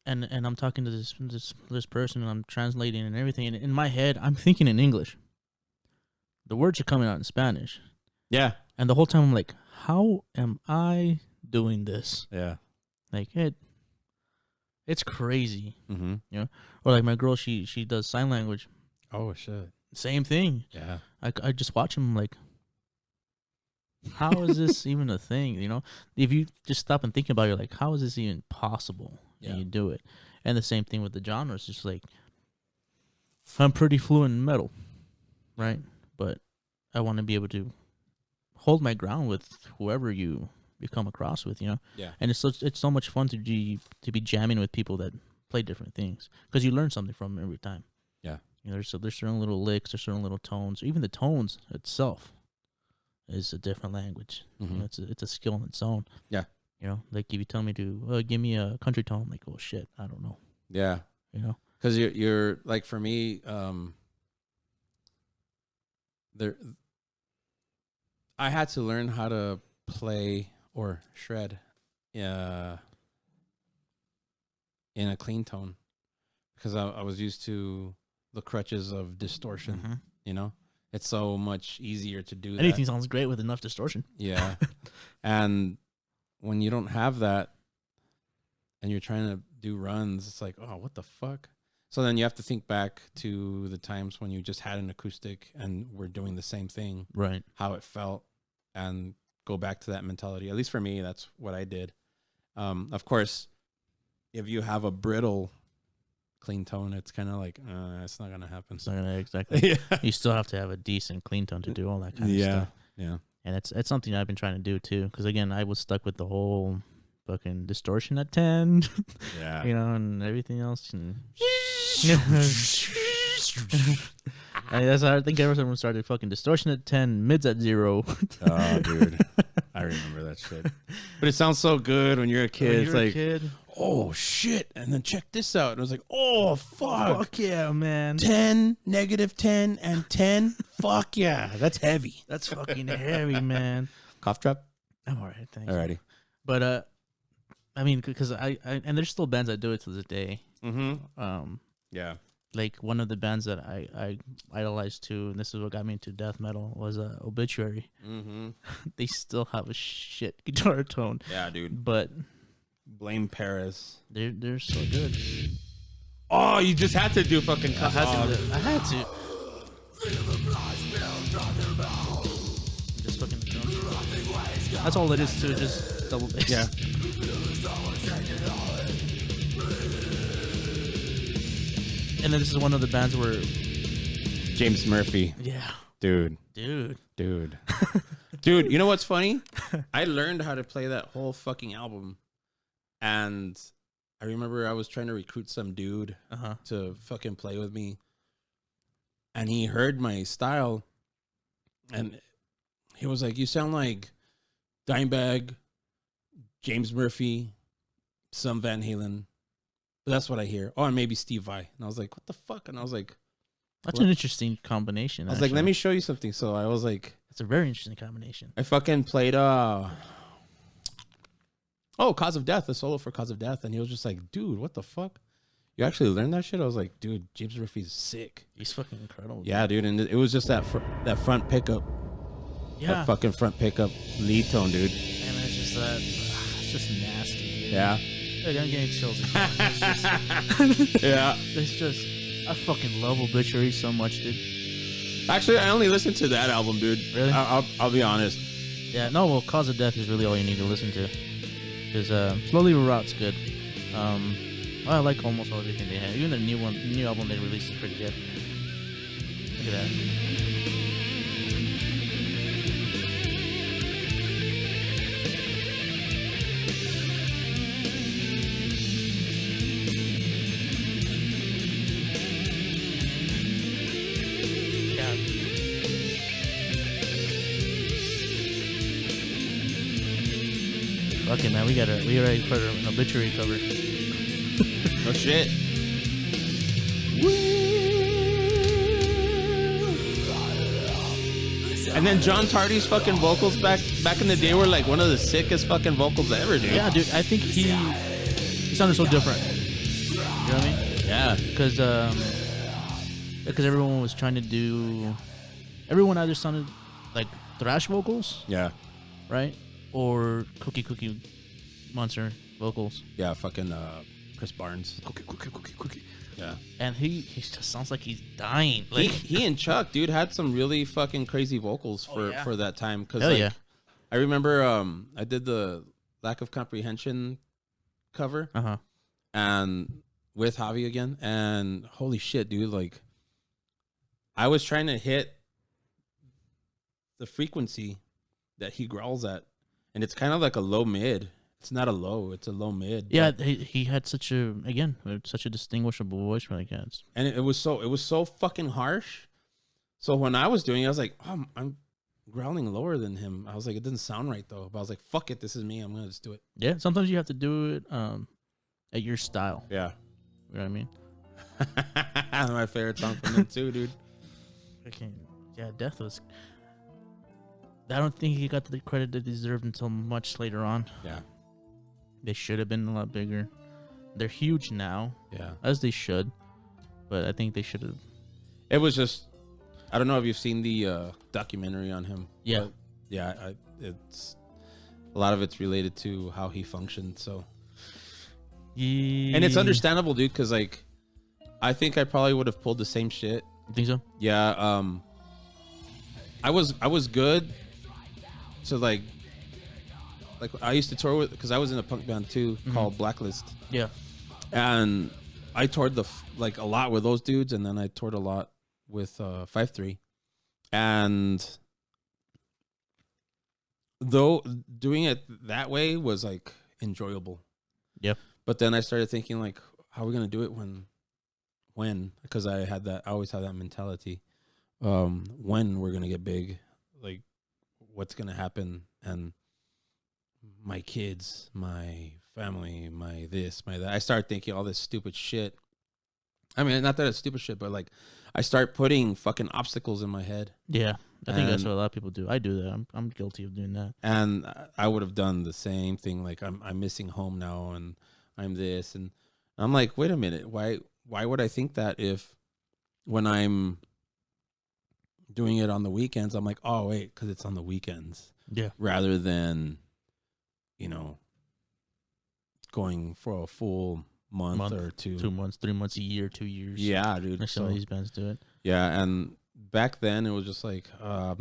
and I'm talking to this person and I'm translating and everything, and in my head I'm thinking in English. The words are coming out in Spanish. Yeah. And the whole time I'm like, how am I doing this? Yeah. Like it's crazy. Mm-hmm. You know, or like my girl, she does sign language. Oh shit. Same thing. Yeah. I just watch him like, how is this even a thing? You know, if you just stop and think about it, you're like, how is this even possible? Yeah. And you do it. And the same thing with the genres. Just like, I'm pretty fluent in metal, right? But I want to be able to hold my ground with whoever you come across with, you know. Yeah. And it's so much fun to be jamming with people that play different things, because you learn something from them every time. Yeah. You know, there's certain little licks, there's certain little tones. Even the tones itself is a different language. Mm-hmm. You know, it's a skill in its own. Yeah. You know, like if you tell me to give me a country tone, I'm like, oh shit, I don't know. Yeah. You know, because you're like, for me, I had to learn how to play or shred in a clean tone, because I was used to the crutches of distortion. Mm-hmm. You know, it's so much easier to do anything sounds great with enough distortion. Yeah. And when you don't have that and you're trying to do runs, it's like, oh, what the fuck? So then you have to think back to the times when you just had an acoustic and were doing the same thing, Right. how it felt, and go back to that mentality. At least for me, that's what I did. Of course, if you have a brittle clean tone, it's kind of like, it's not going to happen. It's not gonna exactly. Yeah. You still have to have a decent clean tone to do all that kind of stuff. Yeah. And it's something I've been trying to do too. Because again, I was stuck with the whole fucking distortion at 10. Yeah. You know, and everything else. And that's how I think everyone started. Fucking distortion at 10, mids at 0. Oh, dude. I remember that shit. But it sounds so good when you're a kid. It's like, oh shit, and then check this out. And I was like, oh fuck yeah, man. 10, -10, and 10. Fuck yeah, that's heavy. That's fucking heavy, man. Cough drop. I'm all right, thanks. Alrighty. But I mean, because I and there's still bands that do it to this day. Mm-hmm. Yeah. Like one of the bands that I idolized too, and this is what got me into death metal, was Obituary. Mm-hmm. They still have a shit guitar tone. Yeah, dude. But Blame Paris. they're so good. Oh, you just had to do fucking. I had to. Just fucking drums. That's all it is too. Just double bass. Yeah. And then this is one of the bands where James Murphy. Yeah. Dude. Dude, you know what's funny? I learned how to play that whole fucking album. And I remember I was trying to recruit some dude to fucking play with me. And he heard my style. And he was like, you sound like Dimebag, James Murphy, some Van Halen. But that's what I hear. Oh, and maybe Steve Vai. And I was like, what the fuck? And I was like, that's what? an interesting combination. I was like, let me show you something. So I was like, it's a very interesting combination. I fucking played Cause of Death, a solo for Cause of Death. And he was just like, dude, what the fuck? You actually learned that shit? I was like, dude, James Murphy's sick. He's fucking incredible. Yeah, dude. And it was just that front pickup. Yeah. That fucking front pickup lead tone, dude. And it's just it's just nasty, dude. Yeah. Like, I'm getting chills again. It's just, Yeah. it's just, I fucking love Obituary so much, dude. Actually, I only listened to that album, dude. Really? I'll be honest. Yeah, no, well, Cause of Death is really all you need to listen to. Because Slowly Rot's good. I like almost everything they have. Even the new album they released is pretty good. Look at that. Fuck it, man. We already put an obituary cover. No shit. And then John Tardy's fucking vocals back in the day were like one of the sickest fucking vocals ever, dude. Yeah, dude. I think he sounded so different. You know what I mean? Yeah. Because everyone was trying to do. Everyone either sounded like thrash vocals, Yeah. right, or Cookie Monster vocals. Yeah, fucking Chris Barnes. Cookie. Yeah. And he just sounds like he's dying. Like He and Chuck, dude, had some really fucking crazy vocals for that time. Cause hell yeah. I remember I did the Lack of Comprehension cover and with Javi again, and holy shit, dude, like I was trying to hit the frequency that he growls at, and it's kind of like a low mid. It's not a low, it's a low mid. Yeah, he had such a distinguishable voice for like that. And it was so fucking harsh. So when I was doing it, I was like, oh, I'm growling lower than him. I was like, it doesn't sound right though. But I was like, fuck it, this is me. I'm gonna just do it. Yeah, sometimes you have to do it at your style. Yeah. You know what I mean? My favorite song from him too, dude. Yeah, Death was. I don't think he got the credit they deserved until much later on. Yeah. They should have been a lot bigger. They're huge now. Yeah. As they should. But I think they should have. It was just, I don't know if you've seen the documentary on him. Yeah. But yeah, it's a lot of it's related to how he functioned. So. Yeah. And it's understandable, dude, because like, I think I probably would have pulled the same shit. You think so? Yeah. I was good. So like I used to tour with, because I was in a punk band too called Blacklist. Yeah. And I toured a lot with those dudes, and then I toured a lot with 5-3. And though doing it that way was like enjoyable. Yeah. But then I started thinking like, how are we gonna do it when? Because I always had that mentality. When we're gonna get big, like what's gonna happen, and my kids, my family, my this, my that. I start thinking all this stupid shit. I mean, not that it's stupid shit, but like I start putting fucking obstacles in my head. Yeah, I think that's what a lot of people do. I do that. I'm guilty of doing that. And I would have done the same thing. Like I'm missing home now, and I'm this, and I'm like, wait a minute, why would I think that if when I'm doing it on the weekends, I'm like, oh wait, because it's on the weekends. Yeah. Rather than, going for a full month or 2 months, 3 months, a year, 2 years. Yeah, dude. Like some of these bands do it. Yeah, and back then it was just like, I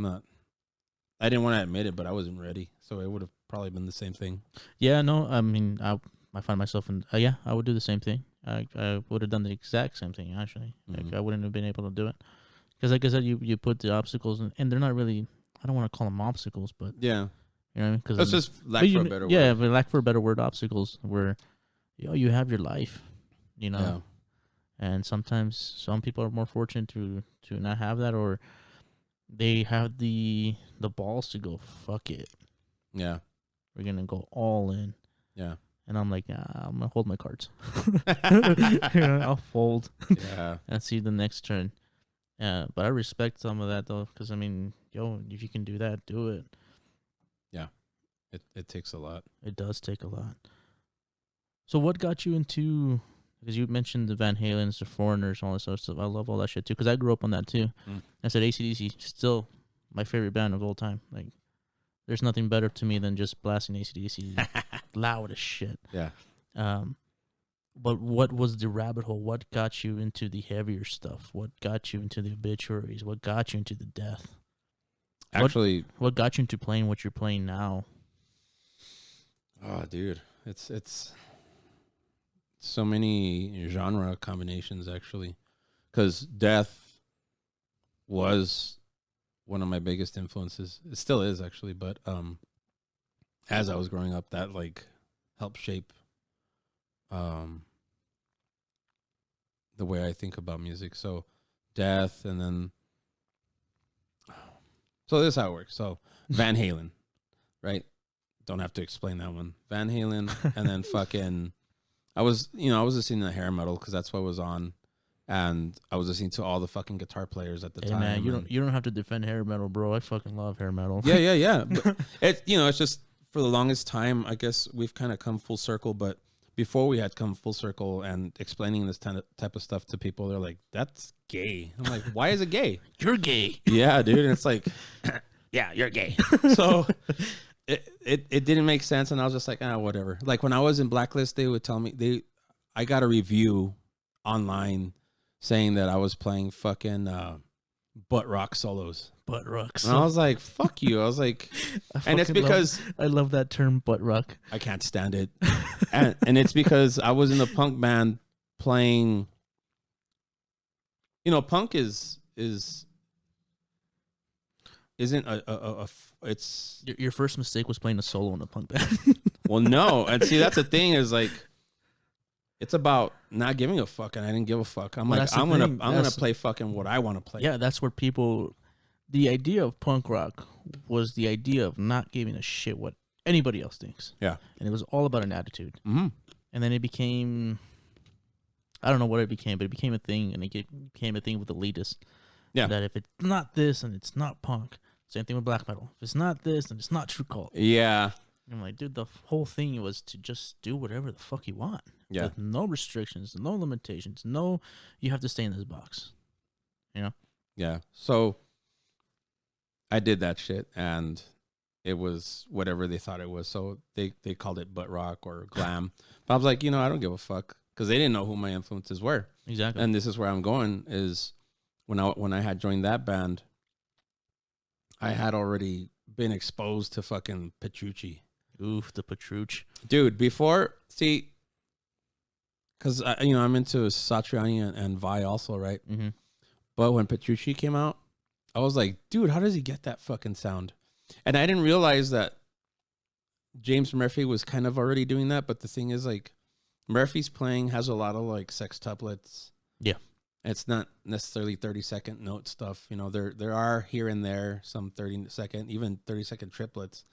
didn't want to admit it, but I wasn't ready. So it would have probably been the same thing. Yeah, no, I mean, I find myself in, I would do the same thing. I would have done the exact same thing, actually. Like, I wouldn't have been able to do it. Because like I said, you put the obstacles, and they're not really, I don't want to call them obstacles, but yeah. You know what I mean? Cause that's just lack for a better word. Yeah, but lack for a better word, obstacles where, you have your life, Yeah. And sometimes some people are more fortunate to not have that, or they have the balls to go, fuck it. Yeah. We're going to go all in. Yeah. And I'm like, I'm going to hold my cards. I'll fold. Yeah. And see the next turn. But I respect some of that, though, because, I mean, if you can do that, do it. Yeah. It takes a lot. It does take a lot. So what got you into, because you mentioned the Van Halens, the Foreigners, all this other stuff. I love all that shit, too, because I grew up on that, too. I said AC/DC, still my favorite band of all time. Like, there's nothing better to me than just blasting AC/DC loud as shit. Yeah. But what was the rabbit hole? What got you into the heavier stuff? What got you into the obituaries? What got you into the death? Actually, what got you into playing what you're playing now? Oh, dude, it's so many genre combinations actually, because death was one of my biggest influences. It still is actually, but as I was growing up, that like helped shape the way I think about music. So death, and then so this is how it works. So Van Halen, right? Don't have to explain that one. Van Halen, and then fucking, I was listening to hair metal because that's what was on, and I was listening to all the fucking guitar players at the time. Man, you don't have to defend hair metal, bro. I fucking love hair metal. Yeah. But it's just for the longest time, I guess we've kind of come full circle. But before we had come full circle and explaining this type of stuff to people, they're like, "That's gay." I'm like, "Why is it gay?" You're gay. Yeah, dude. And it's like, yeah, you're gay. So. It didn't make sense, and I was just like, whatever. Like when I was in Blacklist, they would tell me I got a review online saying that I was playing fucking butt rock solos. Butt rock. And I was like, fuck you. I was like, and it's because I love that term, butt rock. I can't stand it, and it's because I was in a punk band playing. You know, punk isn't it's your first mistake was playing a solo in a punk band. Well, no, and see that's the thing is like it's about not giving a fuck, and I didn't give a fuck. I'm like I'm gonna play fucking what I want to play. Yeah, that's where people. The idea of punk rock was the idea of not giving a shit what anybody else thinks. Yeah, and it was all about an attitude. Mm-hmm. And then it became, I don't know what it became, but it became a thing, and it became a thing with elitists. Yeah, that if it's not this and it's not punk. Same thing with black metal. If it's not this, then it's not true cult. Yeah. I'm like, dude, the whole thing was to just do whatever the fuck you want. Yeah. With no restrictions, no limitations, no, you have to stay in this box. You know? Yeah. So I did that shit, and it was whatever they thought it was. So they called it butt rock or glam. But I was like, I don't give a fuck, because they didn't know who my influences were. Exactly. And this is where I'm going is when I had joined that band, I had already been exposed to fucking Petrucci. Oof, the Petrucci. Dude, before, see, because, I'm into Satriani and Vi also, right? Mm-hmm. But when Petrucci came out, I was like, dude, how does he get that fucking sound? And I didn't realize that James Murphy was kind of already doing that. But the thing is, like, Murphy's playing has a lot of, like, sextuplets. Yeah. It's not necessarily 30-second note stuff. There are here and there some 30-second, even 30-second triplets.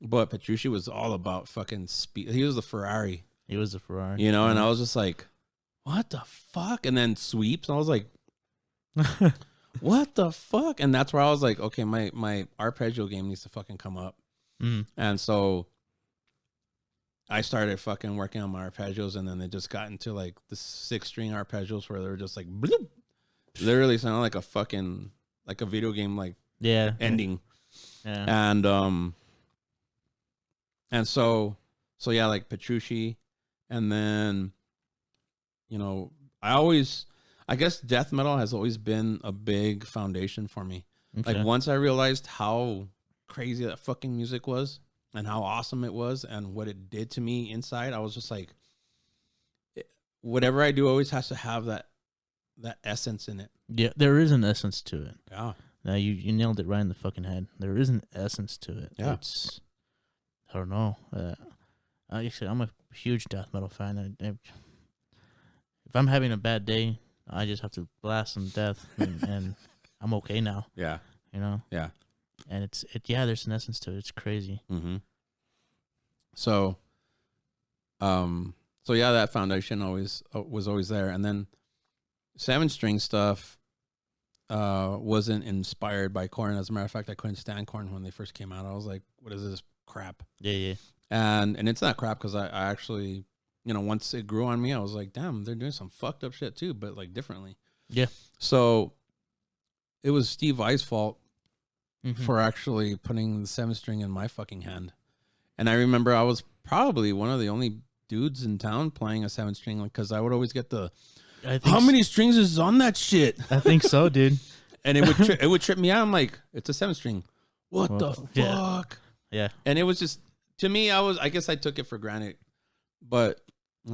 But Petrucci was all about fucking speed. He was the Ferrari. He was the Ferrari. And I was just like, what the fuck? And then sweeps. And I was like, what the fuck? And that's where I was like, okay, my arpeggio game needs to fucking come up. Mm. And so I started fucking working on my arpeggios, and then they just got into like the 6-string arpeggios where they were just like bloop, literally sounded like a fucking like a video game like ending. Yeah. And so yeah, like Petrucci, and then I guess death metal has always been a big foundation for me. Okay. Like once I realized how crazy that fucking music was, and how awesome it was, and what it did to me inside, I was just like, whatever I do always has to have that essence in it. Yeah, there is an essence to it. Yeah. Now you nailed it right in the fucking head. There is an essence to it. Yeah. It's, I don't know. Actually, I'm a huge death metal fan. If I'm having a bad day, I just have to blast some death, and I'm okay now. Yeah. Yeah. And there's an essence to it. It's crazy. Mm-hmm. So yeah, that foundation was always there. And then 7-string stuff wasn't inspired by Korn. As a matter of fact, I couldn't stand Korn when they first came out. I was like, what is this crap? Yeah. And it's not crap, because I actually, once it grew on me, I was like, damn, they're doing some fucked up shit too, but like differently. Yeah. So it was Steve Vai's fault. Mm-hmm. For actually putting the 7-string in my fucking hand. And I remember I was probably one of the only dudes in town playing a 7-string, because I would always get the, I think how many strings is on that shit? I think so, dude. And it would trip me out. I'm like, it's a 7-string. What the fuck? Yeah. And it was just, to me, I guess I took it for granted, and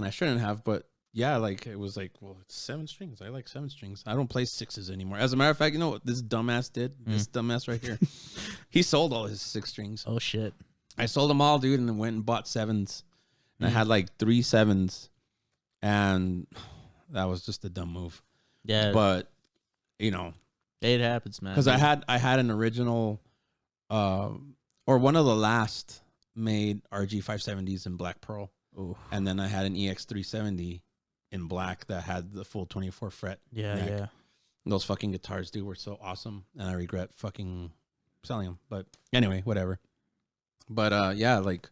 I shouldn't have. But yeah, like it was like, well, it's 7 strings. I like 7 strings. I don't play 6s anymore. As a matter of fact, you know what this dumbass did? This dumbass right here. He sold all his 6 strings. Oh shit. I sold them all, dude, and then went and bought 7s. And I had like 3 7s, and that was just a dumb move. Yeah. But you know, it happens, man. because I had an original, or one of the last made RG 570s in black pearl. Ooh. And then I had an EX 370 in black that had the full 24 fret. Yeah, neck. yeah. And those fucking guitars, dude, were so awesome, and I regret fucking selling them. But anyway, whatever. But yeah, like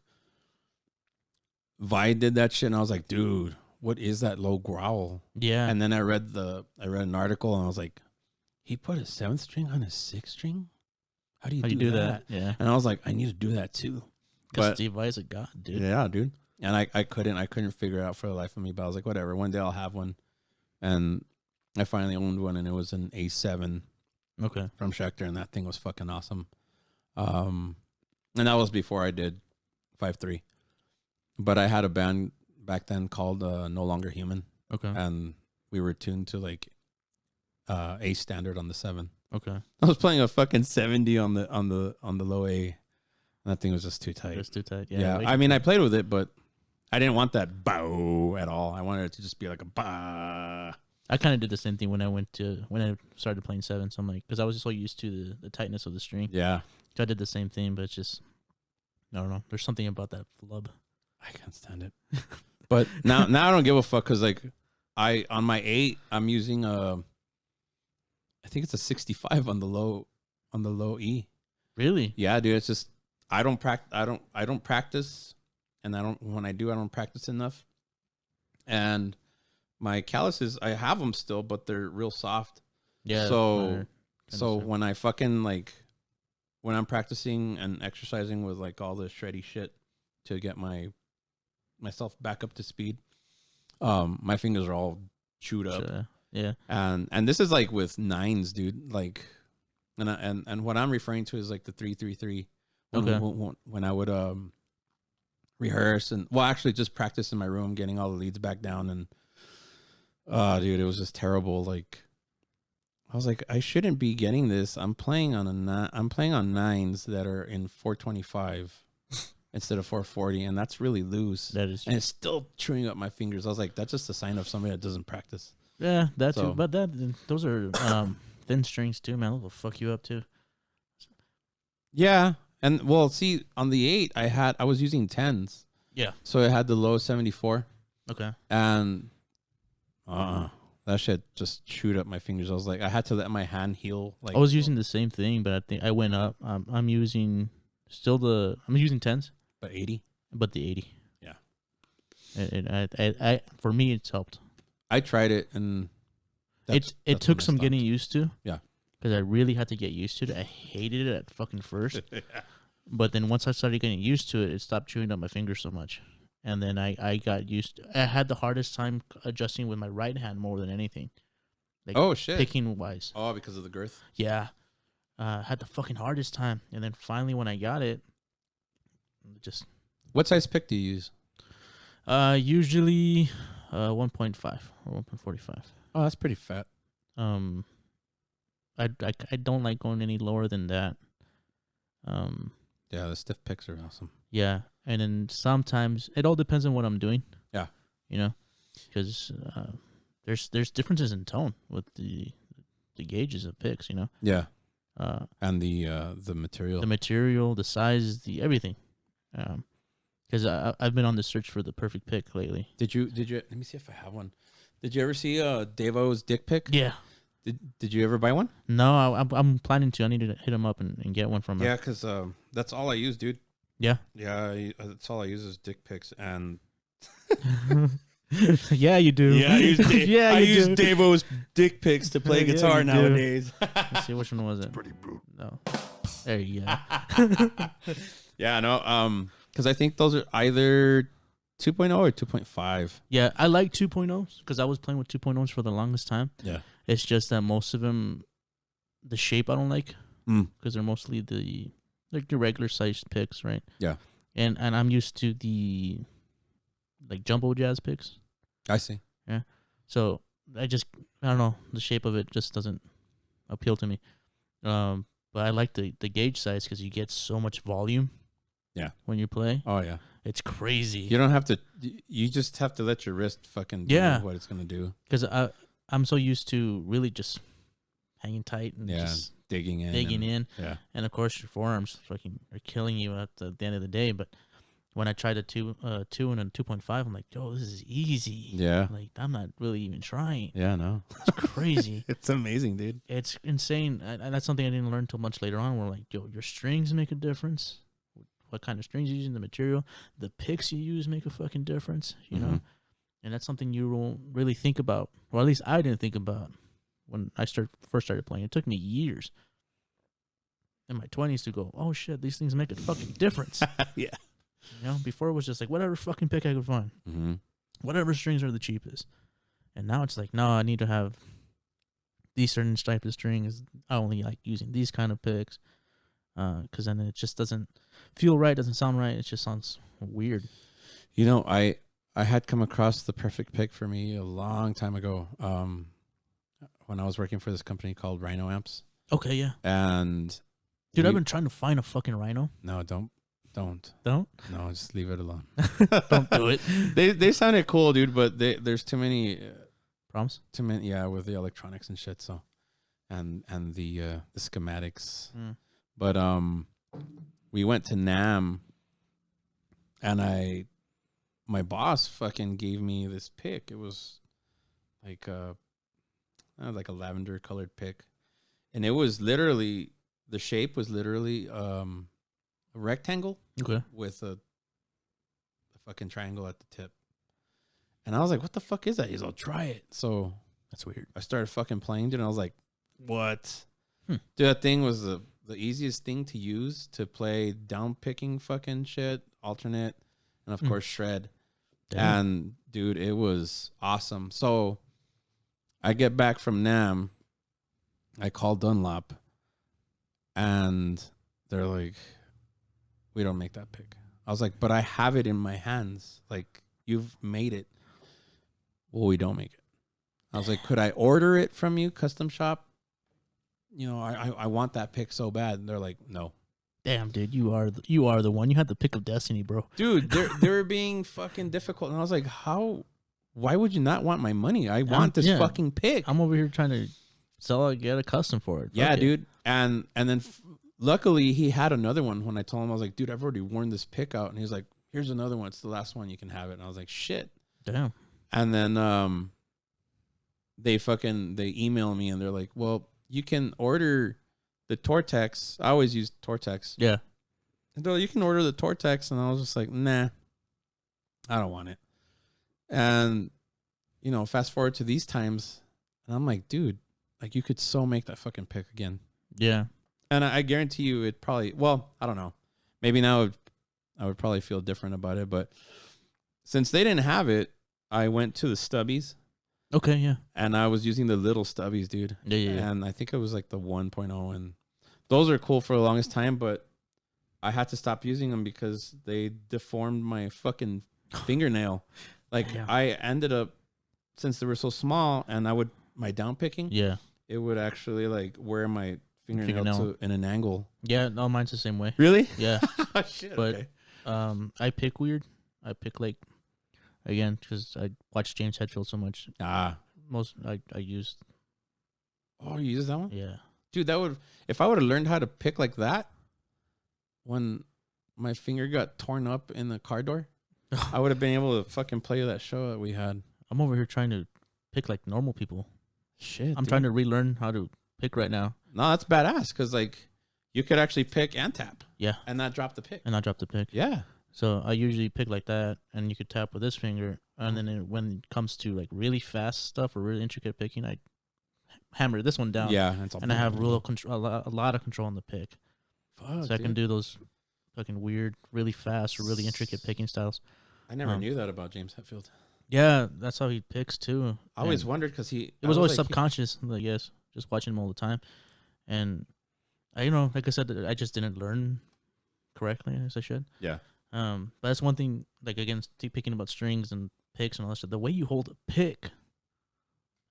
Vi did that shit, and I was like, dude, what is that low growl? Yeah. And then I read an article, and I was like, he put a 7th string on a 6th string? How do you do that? Yeah. And I was like, I need to do that too. Because Steve Vai's a god, dude. Yeah, dude. And I couldn't figure it out for the life of me. But I was like, whatever. One day I'll have one. And I finally owned one, and it was an A7 from Schecter, and that thing was fucking awesome. And that was before I did 5-3. But I had a band back then called No Longer Human. Okay. And we were tuned to like A standard on the 7. Okay. I was playing a fucking 70 on the low A. And that thing was just too tight. It's too tight. Yeah. I mean, I played with it, but I didn't want that bow at all. I wanted it to just be like a bah. I kind of did the same thing when I started playing 7. So I'm like, because I was just so used to the tightness of the string. Yeah. So I did the same thing, but it's just, I don't know. There's something about that flub. I can't stand it. But now I don't give a fuck, because like on my 8, I'm using I think it's a 65 on the low E. Really? Yeah, dude. It's just I don't practice, and when I do, I don't practice enough. And my calluses, I have them still, but they're real soft. Yeah. So when I fucking like, when I'm practicing and exercising with like all the shreddy shit to get myself back up to speed, my fingers are all chewed up. Yeah. And this is like with 9s, dude. Like, and what I'm referring to is like the 3-3-3. When I would rehearse and actually just practice in my room, getting all the leads back down, and dude, it was just terrible. Like, I was like, I shouldn't be getting this. I'm playing on 9s that are in 425 instead of 440, and that's really loose. That is true. And it's still chewing up my fingers. I was like, that's just a sign of somebody that doesn't practice. Yeah, that too. But those are thin strings too, man. They'll fuck you up too. Yeah. And well, see, on the 8, I was using 10s. Yeah. So I had the low 74. Okay. And that shit just chewed up my fingers. I was like, I had to let my hand heal. Like, I was using the same thing, but I think I went up. I'm using 10s. But 80. But the 80. Yeah. I for me, it's helped. I tried it, and it took some getting used to. Yeah. Because I really had to get used to it. I hated it at fucking first. But then once I started getting used to it, it stopped chewing up my fingers so much. And then I got used to, I had the hardest time adjusting with my right hand more than anything. Like, oh, shit. Picking wise. Oh, because of the girth? Yeah. Had the fucking hardest time. And then finally when I got it, just... What size pick do you use? Usually 1.5 or 1.45. Oh, that's pretty fat. I don't like going any lower than that. Yeah, the stiff picks are awesome. Yeah, and then sometimes it all depends on what I'm doing. Yeah, you know, because there's differences in tone with the gauges of picks. You know. Yeah. And the material, the size, the everything. Because I've been on the search for the perfect pick lately. Did you? Let me see if I have one. Did you ever see Davo's dick pick? Yeah. Did you ever buy one? No, I'm planning to. I need to hit him up and get one from him. Yeah, because that's all I use, dude. Yeah. Yeah, that's all I use is dick pics and. Yeah, you do. Yeah, I use do. Davo's dick pics to play guitar nowadays. Let's see, which one was it? Pretty brutal. No. There you go. Yeah, no. Because I think those are either 2.0 or 2.5? Yeah, I like 2.0s because I was playing with 2.0s for the longest time. Yeah. It's just that most of them, the shape I don't like because they're mostly the regular sized picks, right? Yeah. And I'm used to the like jumbo jazz picks. I see. Yeah. So I don't know, the shape of it just doesn't appeal to me. But I like the gauge size because you get so much volume. Yeah. When you play. Oh yeah. It's crazy. You don't have to. You just have to let your wrist fucking do what it's gonna do. Because I'm so used to really just hanging tight and just digging in. Yeah. And of course your forearms fucking are killing you at the end of the day. But when I tried a 2 and a 2.5, I'm like, yo, this is easy. Yeah. Like I'm not really even trying. Yeah, no. It's crazy. It's amazing, dude. It's insane. And that's something I didn't learn until much later on. Where like, yo, your strings make a difference. What kind of strings you're using, the material, the picks you use make a fucking difference, you know? And that's something you don't really think about. Or at least I didn't think about when I first started playing. It took me years in my 20s to go, oh shit, these things make a fucking difference. Yeah. You know, before it was just like whatever fucking pick I could find. Whatever strings are the cheapest. And now it's like, no, I need to have these certain type of strings. I only like using these kind of picks. Because then it just doesn't feel right, doesn't sound right. It just sounds weird. You know, I had come across the perfect pick for me a long time ago. When I was working for this company called Rhino Amps. Okay, yeah. And dude, I've been trying to find a fucking Rhino. No, don't. No, just leave it alone. Don't do it. They sounded cool, dude, but there's too many problems. Too many, yeah, with the electronics and shit. So, and the schematics. But we went to NAMM, and my boss fucking gave me this pick. It was like a lavender colored pick, and it was literally, the shape was literally a rectangle, with a fucking triangle at the tip. And I was like, "What the fuck is that?" He's like, "Try it." So that's weird. I started fucking playing, dude, and I was like, "What?" Dude, that thing was the easiest thing to use to play down picking fucking shit, alternate, and of course shred. Damn. And dude, it was awesome. So I get back from NAMM, I call Dunlop, and they're like, "We don't make that pick." I was like, "But I have it in my hands. Like, you've made it." "Well, we don't make it." I was like, "Could I order it from you, custom shop? You know, I want that pick so bad." And they're like, "No." Damn, dude, you are the one. You had the pick of destiny, bro. Dude, they were being fucking difficult, and I was like, why would you not want my money? I want this fucking pick. I'm over here trying to get a custom for it. Yeah, dude. And then luckily he had another one. When I told him, I was like, "Dude, I've already worn this pick out." And he's like, "Here's another one. It's the last one. You can have it." And I was like, "Shit." Damn. And then they email me and they're like, "Well, you can order the Tortex." I always use Tortex. Yeah. And they're like, "You can order the Tortex." And I was just like, "Nah, I don't want it." And, you know, fast forward to these times, and I'm like, dude, like, you could so make that fucking pick again. Yeah. And I guarantee you it probably, well, I don't know. Maybe now I would probably feel different about it. But since they didn't have it, I went to the stubbies. Okay, yeah. And I was using the little stubbies, dude. Yeah. And I think it was like the 1.0. And those are cool for the longest time, but I had to stop using them because they deformed my fucking fingernail. Like, I ended up, since they were so small, and my down picking, it would actually like wear my fingernail in an angle. Yeah, no, mine's the same way. Really? Yeah. Shit, but okay. I pick weird. I pick like, again, because I watch James Hetfield so much. I used. Oh, you used that one? Yeah. Dude, if I would have learned how to pick like that when my finger got torn up in the car door, I would have been able to fucking play that show that we had. I'm over here trying to pick like normal people. Shit, I'm trying to relearn how to pick right now. No, that's badass because like you could actually pick and tap. Yeah. And not drop the pick. Yeah. So I usually pick like that, and you could tap with this finger, and then when it comes to like really fast stuff or really intricate picking, I hammer this one down. Yeah. And I have real control, a lot of control on the pick. Fuck, so I can do those fucking weird, really fast or really intricate picking styles. I never knew that about James Hetfield. Yeah, that's how he picks too. I always wondered because it was always like subconscious. I guess just watching him all the time, and like I said, I just didn't learn correctly as I should. Yeah. But that's one thing. Like again, picking about strings and picks and all that stuff. The way you hold a pick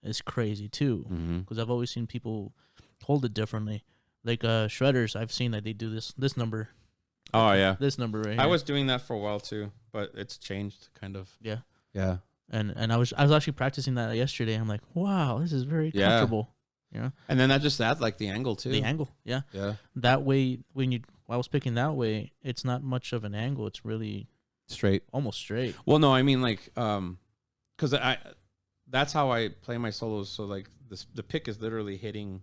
is crazy too. Because I've always seen people hold it differently. Like shredders, I've seen that they do this number. Oh yeah, this number right here. I was doing that for a while too, but it's changed kind of. Yeah. Yeah. And I was actually practicing that yesterday. I'm like, wow, this is very comfortable. Yeah. And then that just adds like the angle too. The angle, yeah. Yeah. That way, when I was picking that way, it's not much of an angle. It's really straight, almost straight. Well, no, I mean like, because that's how I play my solos. So like the pick is literally hitting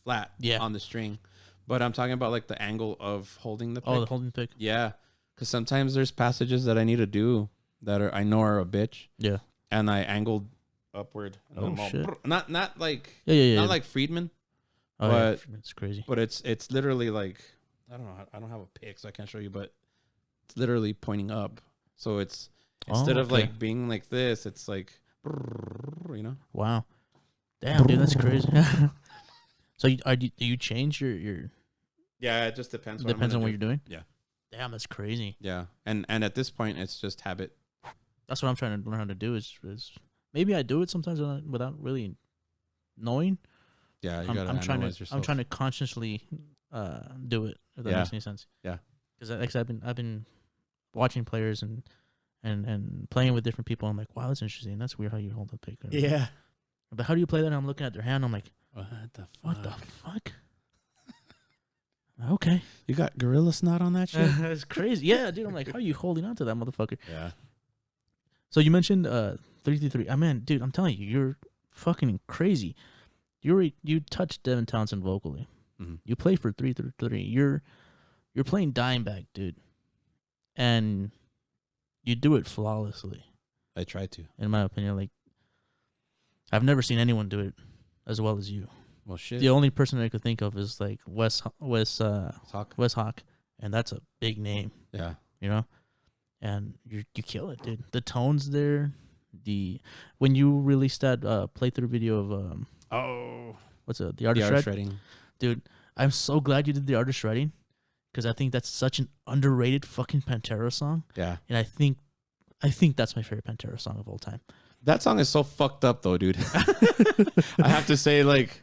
flat on the string, but I'm talking about like the angle of holding the pick. Oh, the holding pick. Yeah, because sometimes there's passages that I need to do that I know are a bitch. Yeah. And I angled upward. And shit. Not like not like Friedman. Oh, but it's crazy. But it's literally like I don't know. I don't have a pick, so I can't show you. But it's literally pointing up. So it's instead of like being like this, it's like Wow. Damn, dude, that's crazy. So do you change your? Yeah, it just depends. Depends on what you're doing. Yeah. Damn, that's crazy. Yeah, and at this point, it's just habit. That's what I'm trying to learn how to do. Is maybe I do it sometimes without really knowing. Yeah, I'm trying to consciously do it. If that makes any sense. Yeah. Because I've been watching players and playing with different people. I'm like, wow, that's interesting. That's weird how you hold the pick. Yeah. But how do you play that? And I'm looking at their hand. I'm like, what the fuck? Okay. You got gorilla snot on that shit? It's crazy. Yeah, dude. I'm like, how are you holding on to that motherfucker? Yeah. So you mentioned 3-3-3. I mean, dude, I'm telling you, you're fucking crazy. You touched Devin Townsend vocally. Mm-hmm. You play for 3-3-3. You're playing Dimebag, dude. And you do it flawlessly. I try to. In my opinion, like I've never seen anyone do it as well as you. Well, shit. The only person I could think of is like Wes Hawk, and that's a big name. Yeah, and you kill it, dude. The tones there, when you released that playthrough video of the artist shredding, dude. I'm so glad you did the artist shredding because I think that's such an underrated fucking Pantera song. Yeah, and I think that's my favorite Pantera song of all time. That song is so fucked up though, dude. I have to say, like.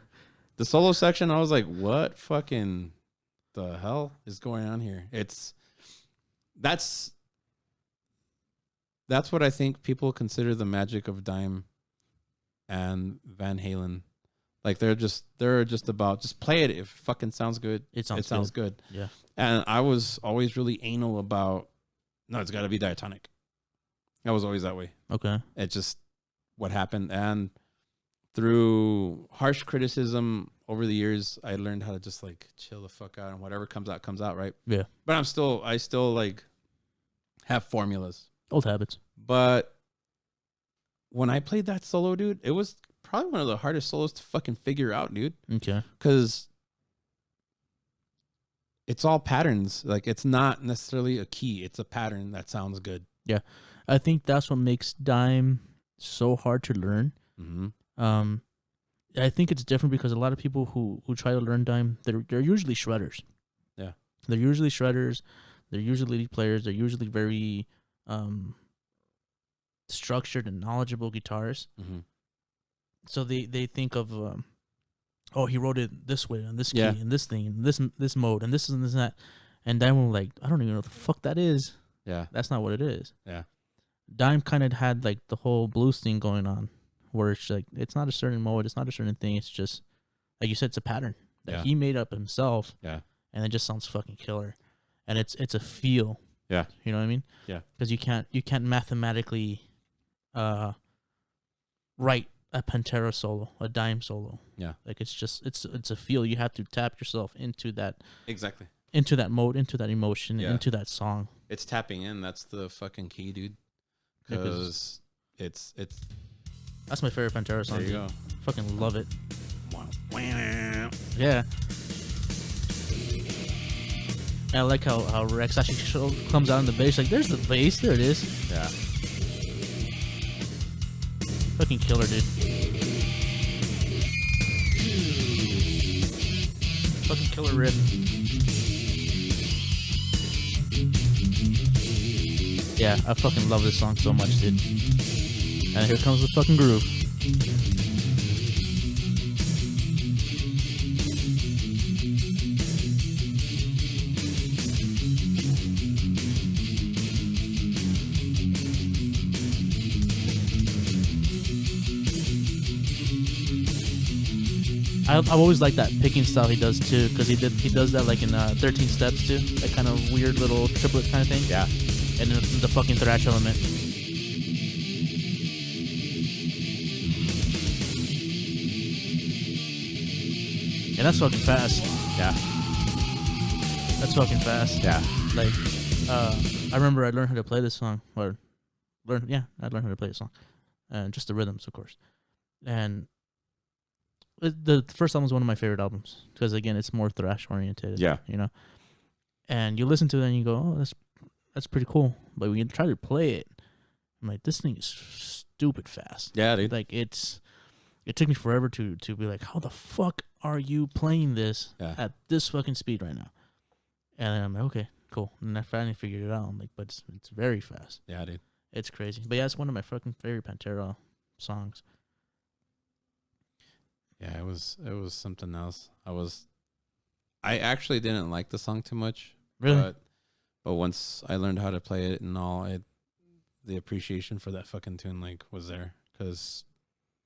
The solo section, I was like, what fucking the hell is going on here? That's what I think people consider the magic of Dime and Van Halen. Like they're just about just play it. If it fucking sounds good, it sounds good. Yeah. And I was always really anal about no, it's gotta be diatonic. I was always that way. Okay. It's just what happened. And through harsh criticism over the years, I learned how to just like chill the fuck out and whatever comes out, right? Yeah. But I still like have formulas. Old habits. But when I played that solo, dude, it was probably one of the hardest solos to fucking figure out, dude. Okay. Because it's all patterns. Like it's not necessarily a key. It's a pattern that sounds good. Yeah. I think that's what makes Dime so hard to learn. Mm-hmm. I think it's different because a lot of people who try to learn Dime, they're usually shredders. Yeah. They're usually shredders. They're usually lead players. They're usually very structured and knowledgeable guitarists. Mm-hmm. So they think of, he wrote it this way on this key and this thing and this mode and this and this and that. And then we're like, I don't even know what the fuck that is. Yeah. That's not what it is. Yeah. Dime kind of had like the whole blues thing going on. Where it's like it's not a certain mode, it's not a certain thing. It's just like you said, it's a pattern that he made up himself. Yeah, and it just sounds fucking killer, and it's a feel. Yeah, you know what I mean. Yeah, because you can't mathematically, write a Pantera solo, a Dime solo. Yeah, like it's a feel. You have to tap yourself into that into that mode, into that emotion, into that song. It's tapping in. That's the fucking key, dude. Because it's. That's my favorite Pantera song. There you go. Fucking love it. Yeah. And I like how Rex actually comes out on the bass. Like, there's the bass. There it is. Yeah. Fucking killer, dude. Fucking killer riff. Yeah, I fucking love this song so much, dude. And here comes the fucking groove. I've always liked that picking style he does too, because he does that like in 13 Steps too, that kind of weird little triplet kind of thing. Yeah. And then the fucking thrash element. And that's fucking fast. Yeah. That's fucking fast. Yeah. Like, I remember I learned how to play this song, I learned how to play this song, and just the rhythms, of course. And the first album was one of my favorite albums because, again, it's more thrash oriented. Yeah. You know, and you listen to it and you go, oh, that's pretty cool. But when you try to play it, I'm like, this thing is stupid fast. Yeah, dude. Like, it took me forever to be like, how the fuck are you playing this at this fucking speed right now? And then I'm like, okay, cool. And I finally figured it out. I'm like, but it's very fast. Yeah, dude. It's crazy. But yeah, it's one of my fucking favorite Pantera songs. Yeah, it was something else. I actually didn't like the song too much. Really? But once I learned how to play it and all, the appreciation for that fucking tune like was there, because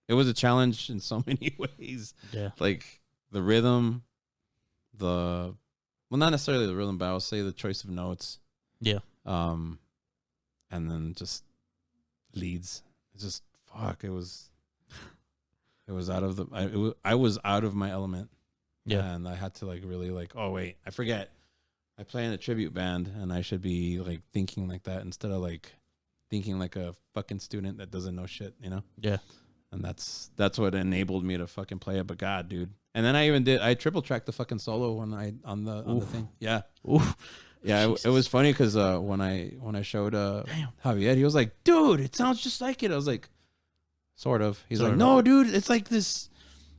it was a challenge in so many ways. Yeah. Like the rhythm, well, not necessarily the rhythm, but I would say the choice of notes. Yeah. And then just leads. It's just fuck. It was out of I was out of my element. Yeah. And I had to like really like, oh wait, I forget. I play in a tribute band and I should be like thinking like that instead of like thinking like a fucking student that doesn't know shit, you know? Yeah. And that's what enabled me to fucking play it. But God, dude. And then I triple tracked the fucking solo on the thing. Yeah. Oof. Yeah, it was funny because when I showed Javier, he was like, dude, it sounds just like it. I was like, sort of. He's like, no, dude, it's like this.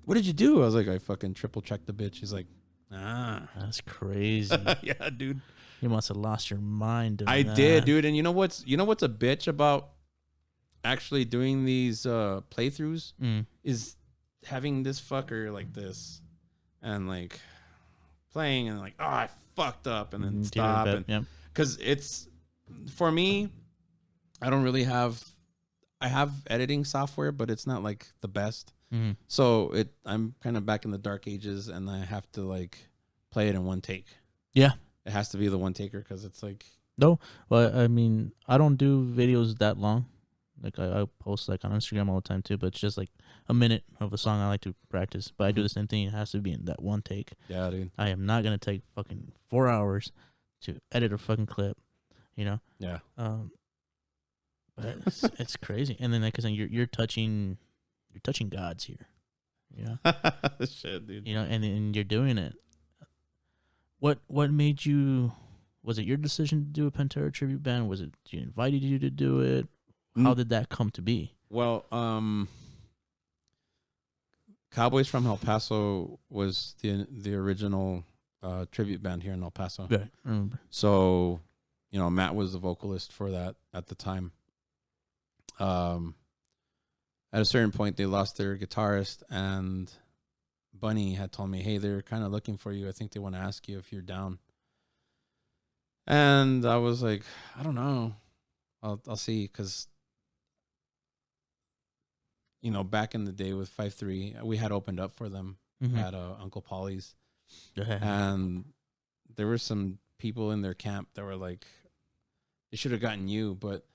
What did you do? I was like, I fucking triple checked the bitch. He's like, that's crazy. Yeah, dude. You must have lost your mind doing I that. did, dude. And you know what's a bitch about actually doing these playthroughs is having this fucker like this and like playing and like, oh, I fucked up and then stop. Because it's, for me, I don't really I have editing software, but it's not like the best. Mm-hmm. So I'm kind of back in the dark ages and I have to like play it in one take. Yeah. It has to be the one taker because it's like. No, well, I mean, I don't do videos that long. Like I post like on Instagram all the time too, but it's just like a minute of a song I like to practice. But I do the same thing. It has to be in that one take. Yeah, dude. I am not going to take fucking 4 hours to edit a fucking clip, you know? Yeah. But it's crazy. And then like I said, you're touching gods here. You know? Shit, dude. You know, and you're doing it. What made you, was it your decision to do a Pantera tribute band? Was it you invited you to do it? How did that come to be? Well, Cowboys from El Paso was the original tribute band here in El Paso. Right. I remember. So, you know, Matt was the vocalist for that at the time. At a certain point, they lost their guitarist, and Bunny had told me, hey, they're kind of looking for you. I think they want to ask you if you're down. And I was like, I don't know. I'll see, because, you know, back in the day with 5-3, we had opened up for them at Uncle Polly's. And there were some people in their camp that were like, they should have gotten you, but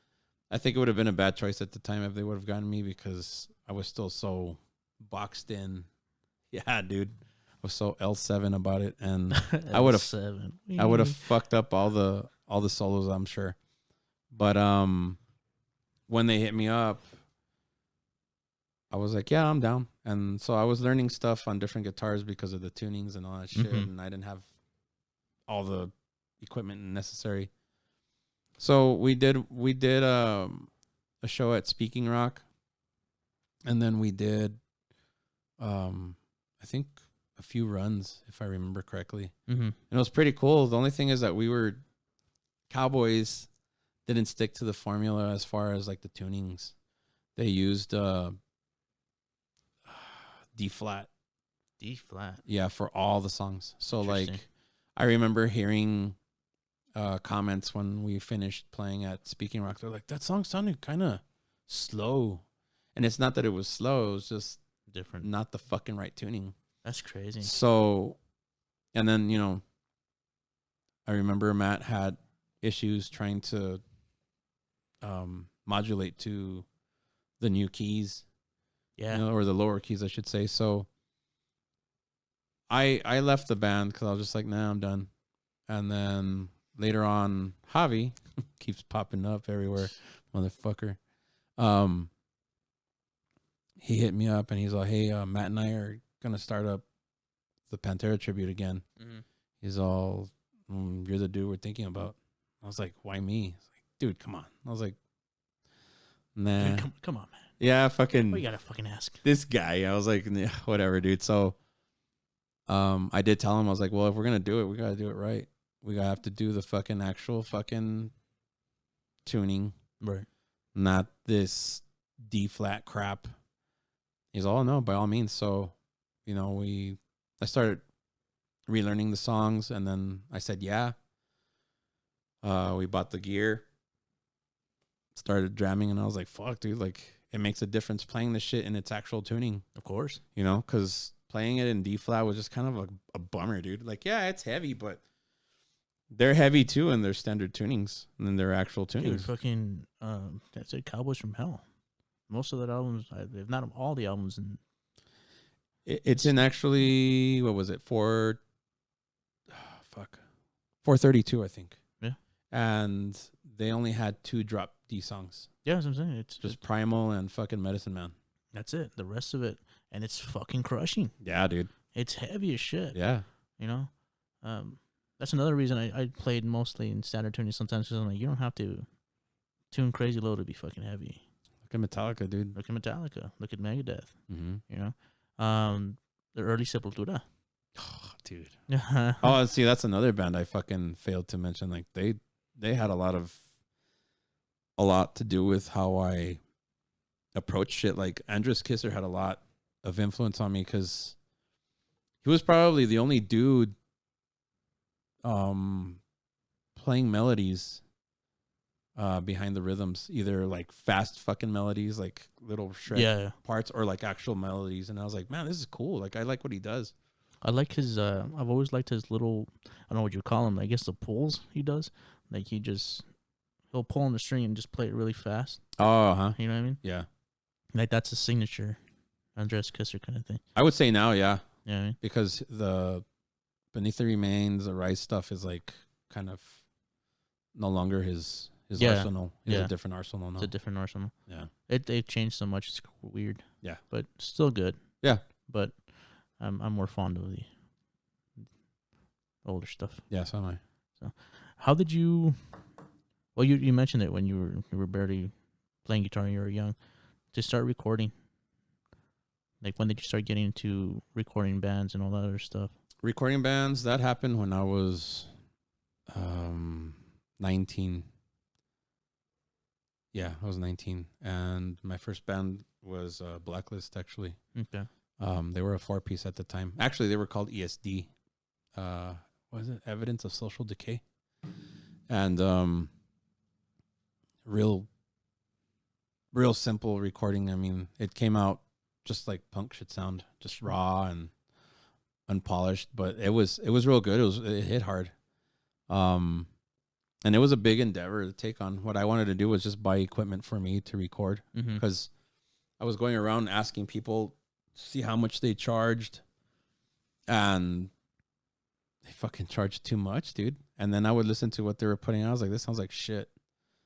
I think it would have been a bad choice at the time if they would have gotten me, because I was still so boxed in. Yeah, dude. I was so L7 about it, and I would have fucked up all the solos, I'm sure. But when they hit me up, I was like, yeah, I'm down. And so I was learning stuff on different guitars because of the tunings and all that shit, and I didn't have all the equipment necessary. So we did a show at Speaking Rock, and then we did I think a few runs, if I remember correctly. Mm-hmm. And it was pretty cool. The only thing is that we were Cowboys didn't stick to the formula as far as like the tunings. They used D flat. D flat. Yeah, for all the songs. So like I remember hearing comments when we finished playing at Speaking Rock. They're like, that song sounded kind of slow. And it's not that it was slow, it was just different, not the fucking right tuning. That's crazy. So, and then, you know, I remember Matt had issues trying to modulate to the new keys. Yeah. You know, or the lower keys, I should say. So I left the band because I was just like, nah, I'm done. And then later on, Javi keeps popping up everywhere, motherfucker. He hit me up and he's like, hey, Matt and I are going to start up the Pantera tribute again. Mm-hmm. He's all, you're the dude we're thinking about. I was like, why me? He's like, dude, come on. I was like, nah. Dude, come on, man. Yeah, fucking. What you gotta fucking ask? This guy. I was like, yeah, whatever, dude. So I did tell him, I was like, well, if we're going to do it, we got to do it right. We got to have to do the fucking actual fucking tuning. Right. Not this D flat crap. He's all, no, by all means. So, you know, I started relearning the songs and then I said, yeah. We bought the gear, started jamming, and I was like, fuck, dude, like it makes a difference playing the shit in its actual tuning. Of course. You know, because playing it in D flat was just kind of a bummer, dude. Like, yeah, it's heavy, but they're heavy too in their standard tunings and then their actual tunings. Dude, fucking, that's it, Cowboys from Hell. Most of the albums, if not all the albums, and it's in actually, what was it, 432, I think. Yeah. And they only had 2 drop D songs. Yeah, that's what I'm saying. It's just Primal and fucking Medicine Man. That's it. The rest of it, and it's fucking crushing. Yeah, dude. It's heavy as shit. Yeah. You know? That's another reason I played mostly in standard tuning sometimes, because I'm like, you don't have to tune crazy low to be fucking heavy. Look at Metallica, dude. Look at Metallica. Look at Megadeth. Mm-hmm. You know? The early Sepultura. Oh, dude. Oh, see, that's another band I fucking failed to mention. Like, they had a lot to do with how I approach shit. Like, Andres Kisser had a lot of influence on me because he was probably the only dude playing melodies behind the rhythms, either like fast fucking melodies, like little shred parts, or like actual melodies. And I was like, man, this is cool. Like, I like what he does. I like his, I've always liked his little, I don't know what you call them, I guess the pulls he does. Like, he'll pull on the string and just play it really fast. Oh, huh. You know what I mean? Yeah. Like, that's his signature Andres Kisser kind of thing. I would say now, yeah. Yeah. I mean? Because the Beneath the Remains, the Rise stuff is like kind of no longer his arsenal. It's a different arsenal now. It's a different arsenal. Yeah. They've changed so much. It's weird. Yeah. But still good. Yeah. But I'm more fond of the older stuff. Yeah, so am I. So, how did you? Well, you mentioned it when you were barely playing guitar and you were young. To start recording, like, when did you start getting into recording bands and all that other stuff? Recording bands, that happened when I was 19. Yeah, I was 19, and my first band was Blacklist, actually. Okay. They were a 4-piece at the time. Actually, they were called ESD. What was it? Evidence of Social Decay. And real simple recording. I mean, it came out just like punk should sound, just raw and unpolished, but it was real good. It hit hard. And it was a big endeavor to take on. What I wanted to do was just buy equipment for me to record, because I was going around asking people to see how much they charged, and they fucking charged too much, dude. And then I would listen to what they were putting out. I was like, this sounds like shit.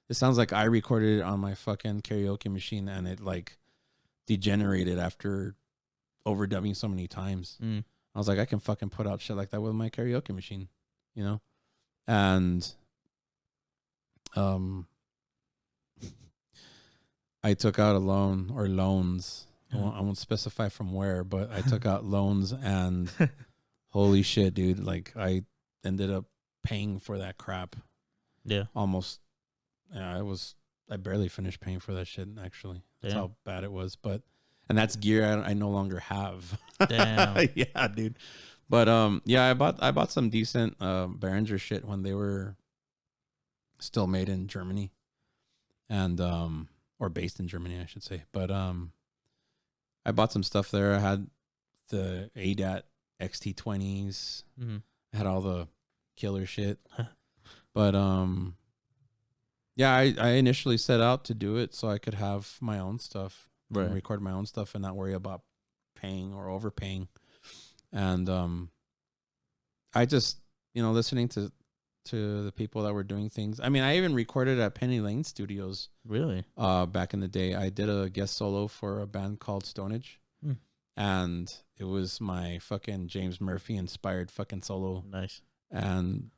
This sounds like I recorded it on my fucking karaoke machine and it like degenerated after overdubbing so many times. I was like, I can fucking put out shit like that with my karaoke machine, you know? And I took out a loan or loans. I won't specify from where, but I took out loans, and holy shit, dude. Like, I ended up paying for that crap. Yeah. Almost. Yeah, I barely finished paying for that shit, actually. That's how bad it was. And that's gear I no longer have. Damn. Yeah, dude. But yeah, I bought some decent Behringer shit when they were still made in Germany, and or based in Germany, I should say. But I bought some stuff there. I had the ADAT XT20s. Mm-hmm. I had all the killer shit. But yeah, I initially set out to do it so I could have my own stuff, and record my own stuff, and not worry about paying or overpaying. And I just, listening to the people that were doing things. I mean, I even recorded at Penny Lane Studios. Really? Back in the day, I did a guest solo for a band called Stonage, and it was my fucking James Murphy inspired fucking solo. Nice. And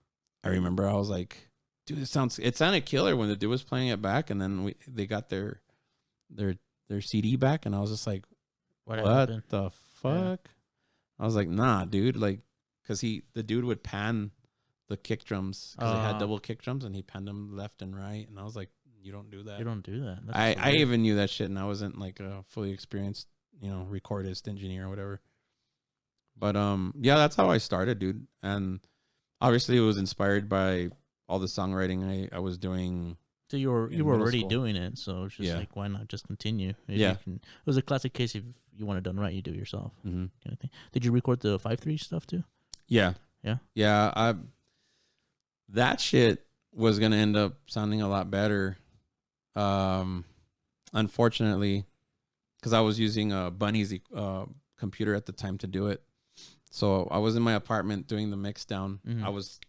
I remember I was like, dude, it sounded killer when the dude was playing it back, and then they got their CD back, and I was just like, what the fuck? Yeah. I was like, nah, dude, like, because the dude would pan the kick drums, because they had double kick drums, and he panned them left and right, and I was like, you don't do that. You don't do that. I even knew that shit, and I wasn't like a fully experienced, recordist engineer or whatever. But yeah, that's how I started, dude. And obviously it was inspired by all the songwriting I was doing. So you were already doing it, so it's just like, why not just continue? It was a classic case. If you want it done right, you do it yourself, kind of thing. Did you record the 5-3 stuff too? Yeah. That shit was gonna end up sounding a lot better. Unfortunately, because I was using a Bunny's computer at the time to do it. So I was in my apartment doing the mix down.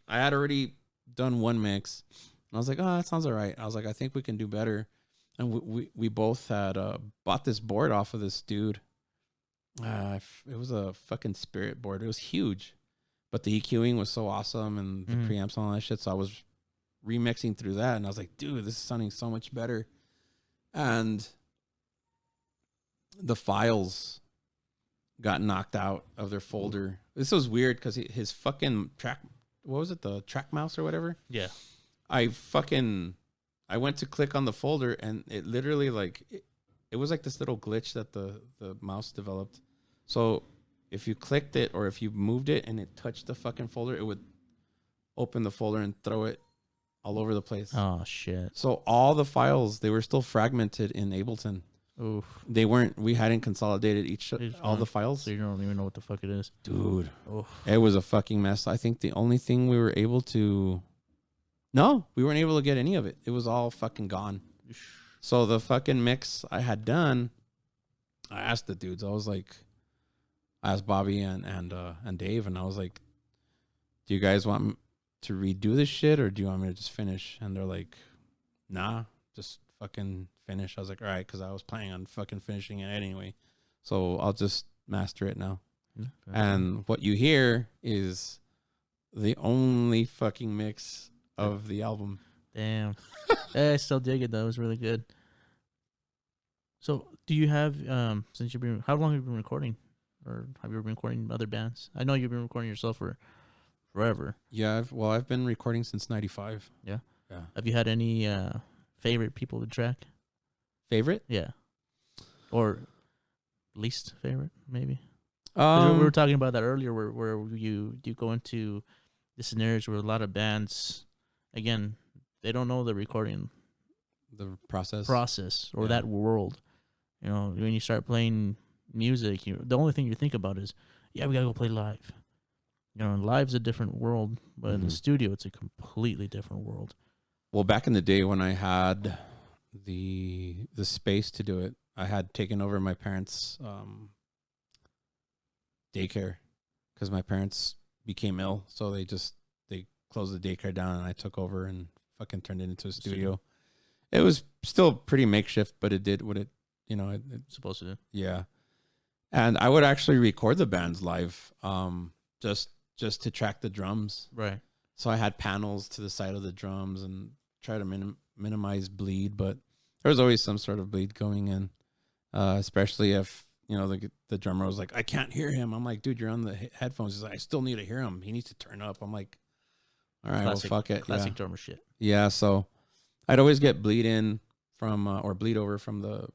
I had already done one mix, and I was like, oh, that sounds all right. I was like, I think we can do better. And we both had bought this board off of this dude. It was a fucking Spirit board. It was huge, but the EQing was so awesome, and the preamps and all that shit. So I was remixing through that, and I was like, dude, this is sounding so much better. And the files got knocked out of their folder. This was weird because his fucking track, what was it, the track mouse or whatever? Yeah. I went to click on the folder, and it literally it was like this little glitch that the mouse developed. So if you clicked it or if you moved it and it touched the fucking folder, it would open the folder and throw it all over the place. Oh shit. So all the files, they were still fragmented in Ableton. Oof. We hadn't consolidated all the files. So you don't even know what the fuck it is. Dude. Oof. It was a fucking mess. I think the only thing we were able to... No, we weren't able to get any of it. It was all fucking gone. So the fucking mix I had done, I asked the dudes. I was like... I asked Bobby and Dave, and I was like, do you guys want to redo this shit, or do you want me to just finish? And they're like, nah, just fucking finish. I was like, all right, because I was planning on fucking finishing it anyway, so I'll just master it now. And what you hear is the only fucking mix of the album. Damn. I still dig it though. It was really good. So do you have since you've been, how long have you been recording, or have you ever been recording other bands? I know you've been recording yourself for forever. Yeah, I've been recording since '95. Yeah. Have you had any favorite people to track? Favorite? Yeah. Or least favorite, maybe. We were talking about that earlier, where you go into the scenarios where a lot of bands, again, they don't know the recording, the process or that world. You know, when you start playing music, the only thing you think about is, we gotta go play live. You know, live's a different world, but in the studio, it's a completely different world. Well, back in the day when I had the space to do it, I had taken over my parents' daycare because my parents became ill, so they closed the daycare down, and I took over and fucking turned it into a studio. It was still pretty makeshift, but it did what it's supposed to do. Yeah, and I would actually record the bands live, just to track the drums. Right. So I had panels to the side of the drums and try to minimize bleed, but there was always some sort of bleed going in, especially if, you know, the drummer was like, I can't hear him. I'm like, dude, you're on the headphones. He's like, I still need to hear him. He needs to turn up. I'm like, all right, classic, well, fuck it. Classic drummer shit. Yeah, so I'd always get bleed in from or bleed over from the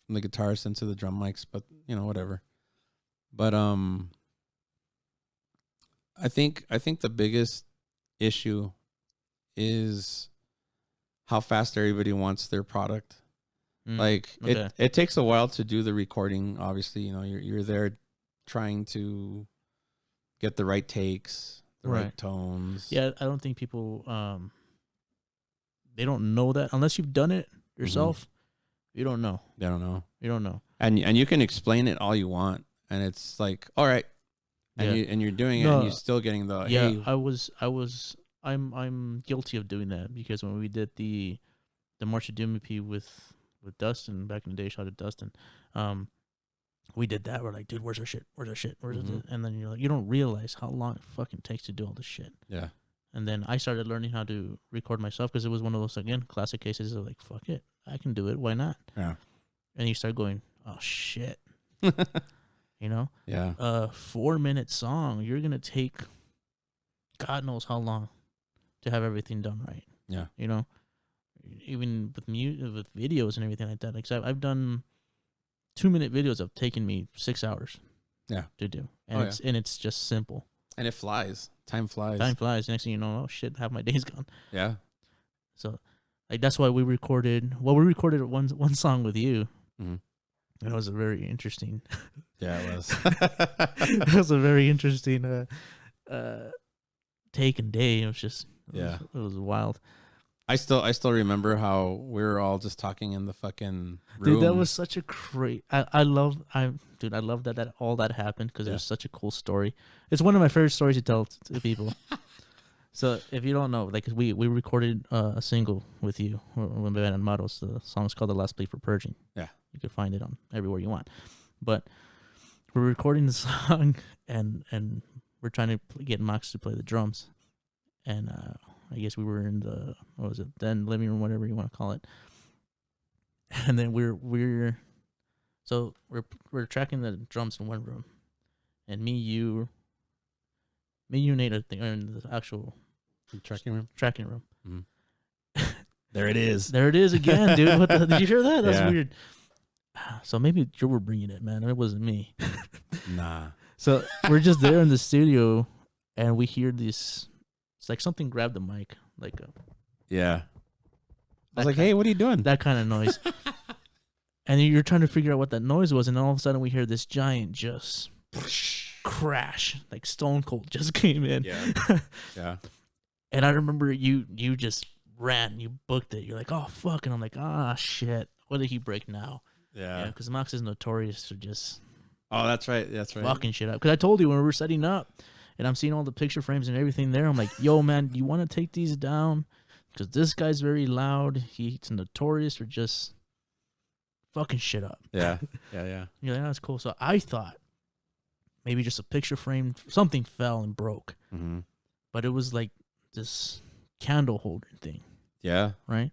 guitarist into the drum mics, but you know, whatever. But I think the biggest issue is how fast everybody wants their product. Like okay. it takes a while to do the recording. Obviously, you know, you're there trying to get the right takes, the right tones. Yeah, I don't think people they don't know that unless you've done it yourself. You don't know. They don't know. You don't know. And you can explain it all you want, and it's like, all right, and you're doing it, and you're still getting the hey. I'm guilty of doing that because when we did the March of Doom EP with Dustin back in the day, shout out to Dustin. We did that. We're like, dude, where's our shit? Where's our shit? Where's it? And then you're like, you don't realize how long it fucking takes to do all this shit. Yeah. And then I started learning how to record myself because it was one of those, again, classic cases of like, fuck it, I can do it. Why not? Yeah. And you start going, oh shit. You know? Yeah. 4-minute song, you're gonna take God knows how long to have everything done right. Yeah. You know? Even with with videos and everything like that. Like, so I've done 2-minute videos have taken me 6 hours. Yeah. To do. And it's just simple. And it flies. Time flies. Time flies. Next thing you know, oh shit, half my day's gone. Yeah. So like that's why we recorded one song with you. Mm-hmm. And it was a very interesting Yeah, it was. it was a very interesting take and day. It was just it was wild. I still remember how we were all just talking in the fucking room. Dude, that was such a great. I love that all that happened because it was such a cool story. It's one of my favorite stories to tell to people. So if you don't know, like we recorded a single with you when we had on Models. The song's called "The Last Plea for Purging." Yeah, you can find it on everywhere you want. But we're recording the song and we're trying to get Max to play the drums, and I guess we were in the then living room, whatever you want to call it. And then we're tracking the drums in one room, and me, you, Nate, I think, are in the actual tracking room. Mm-hmm. There it is. There it is again, dude. Did you hear that? That's weird. So maybe you were bringing it, man. It wasn't me. Nah. So we're just there in the studio, and we hear this. It's like something grabbed the mic, like yeah. I was like, "Hey, what are you doing?" That kind of noise. And you're trying to figure out what that noise was, and then all of a sudden we hear this giant just crash, like Stone Cold just came in. Yeah, yeah. And I remember you just ran, you booked it. You're like, "Oh fuck!" And I'm like, "Ah shit, what did he break now?" Yeah, because Max is notorious for just. Oh, that's right. Fucking shit up. Because I told you when we were setting up. And I'm seeing all the picture frames and everything there. I'm like, yo, man, you want to take these down? Because this guy's very loud. He's notorious for just fucking shit up. Yeah, yeah. You're like, oh, that's cool. So I thought maybe just a picture frame, something fell and broke. Mm-hmm. But it was like this candle holder thing. Yeah. Right?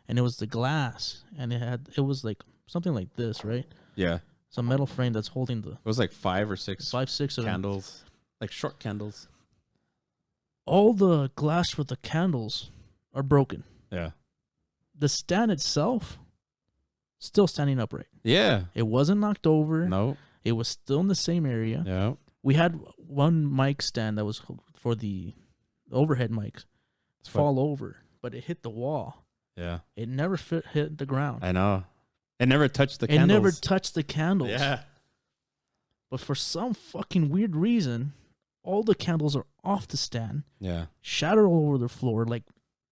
And it was the glass. And it was like something like this, right? Yeah. Some metal frame that's holding the... It was like 5 or 6 of candles. Them. Like short candles. All the glass with the candles are broken. Yeah. The stand itself, still standing upright. Yeah. It wasn't knocked over. No. It was still in the same area. Yeah. We had one mic stand that was for the overhead mics fall over, but it hit the wall. Yeah. It never hit the ground. I know. It never touched the candles. It never touched the candles. Yeah. But for some fucking weird reason, all the candles are off the stand. Yeah. Shattered all over the floor, like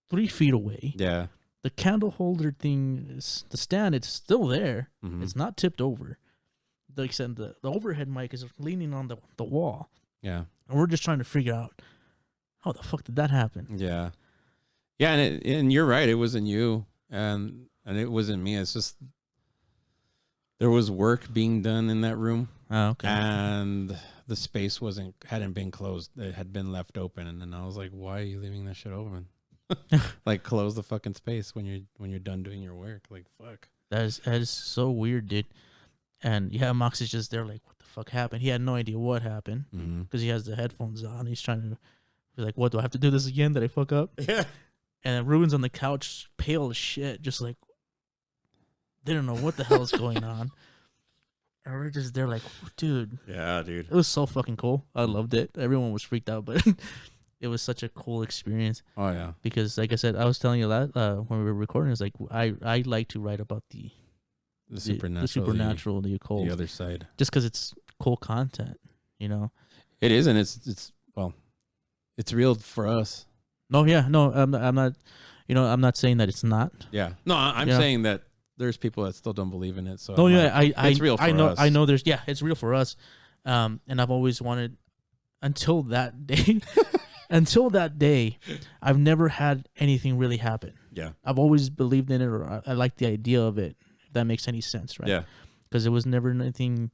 3 feet away. Yeah. The candle holder thing, the stand, it's still there. Mm-hmm. It's not tipped over. Like I said, the overhead mic is leaning on the wall. Yeah. And we're just trying to figure out how the fuck did that happen? Yeah. Yeah, and you're right. It wasn't you, and it wasn't me. It's just there was work being done in that room, Oh, okay. And the space hadn't been closed. It had been left open. And then I was like, why are you leaving that shit open? Like, close the fucking space when you're done doing your work. Like, fuck. That is so weird, dude. And yeah, Mox is just there like, what the fuck happened? He had no idea what happened because he has the headphones on. He's trying to be like, what, do I have to do this again? Did I fuck up? Yeah. And Ruben's on the couch, pale as shit, just like, they don't know what the hell's going on. And we're just there like, dude. Yeah, dude. It was so fucking cool. I loved it. Everyone was freaked out, but it was such a cool experience. Oh, yeah. Because, like I said, I was telling you that when we were recording, it's like, I like to write about the supernatural, the occult. The other side. Just because it's cool content, you know? It is, and it's real for us. No, yeah. No, I'm not, I'm not saying that it's not. Yeah. No, I'm saying that there's people that still don't believe in it. So it's real for us. I know it's real for us. And I've always wanted, until that day, I've never had anything really happen. Yeah. I've always believed in it, or I like the idea of it, if that makes any sense, right? Yeah. Because it was never anything,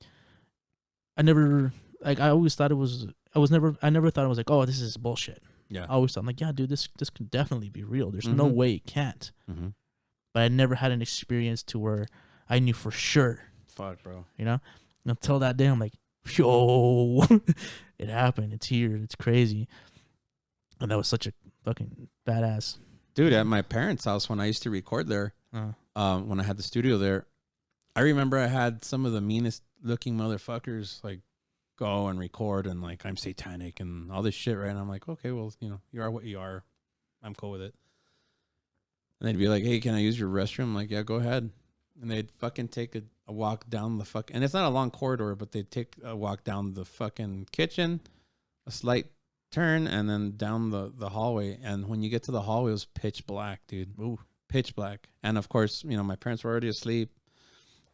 I never thought it was like, oh, this is bullshit. Yeah. I always thought, like, yeah, dude, this could definitely be real. There's no way it can't. Mm-hmm. But I never had an experience to where I knew for sure. Fuck, bro. Until that day, I'm like, yo, it happened. It's here. It's crazy. And that was such a fucking badass. Dude, at my parents' house when I used to record there, when I had the studio there, I remember I had some of the meanest looking motherfuckers like go and record and like, I'm satanic and all this shit, right? And I'm like, okay, well, you are what you are. I'm cool with it. And they'd be like, hey, can I use your restroom? I'm like, yeah, go ahead. And they'd fucking take a walk down the and it's not a long corridor, but they'd take a walk down the fucking kitchen, a slight turn, and then down the hallway. And when you get to the hallway, it was pitch black, dude. Ooh, pitch black. And of course, my parents were already asleep.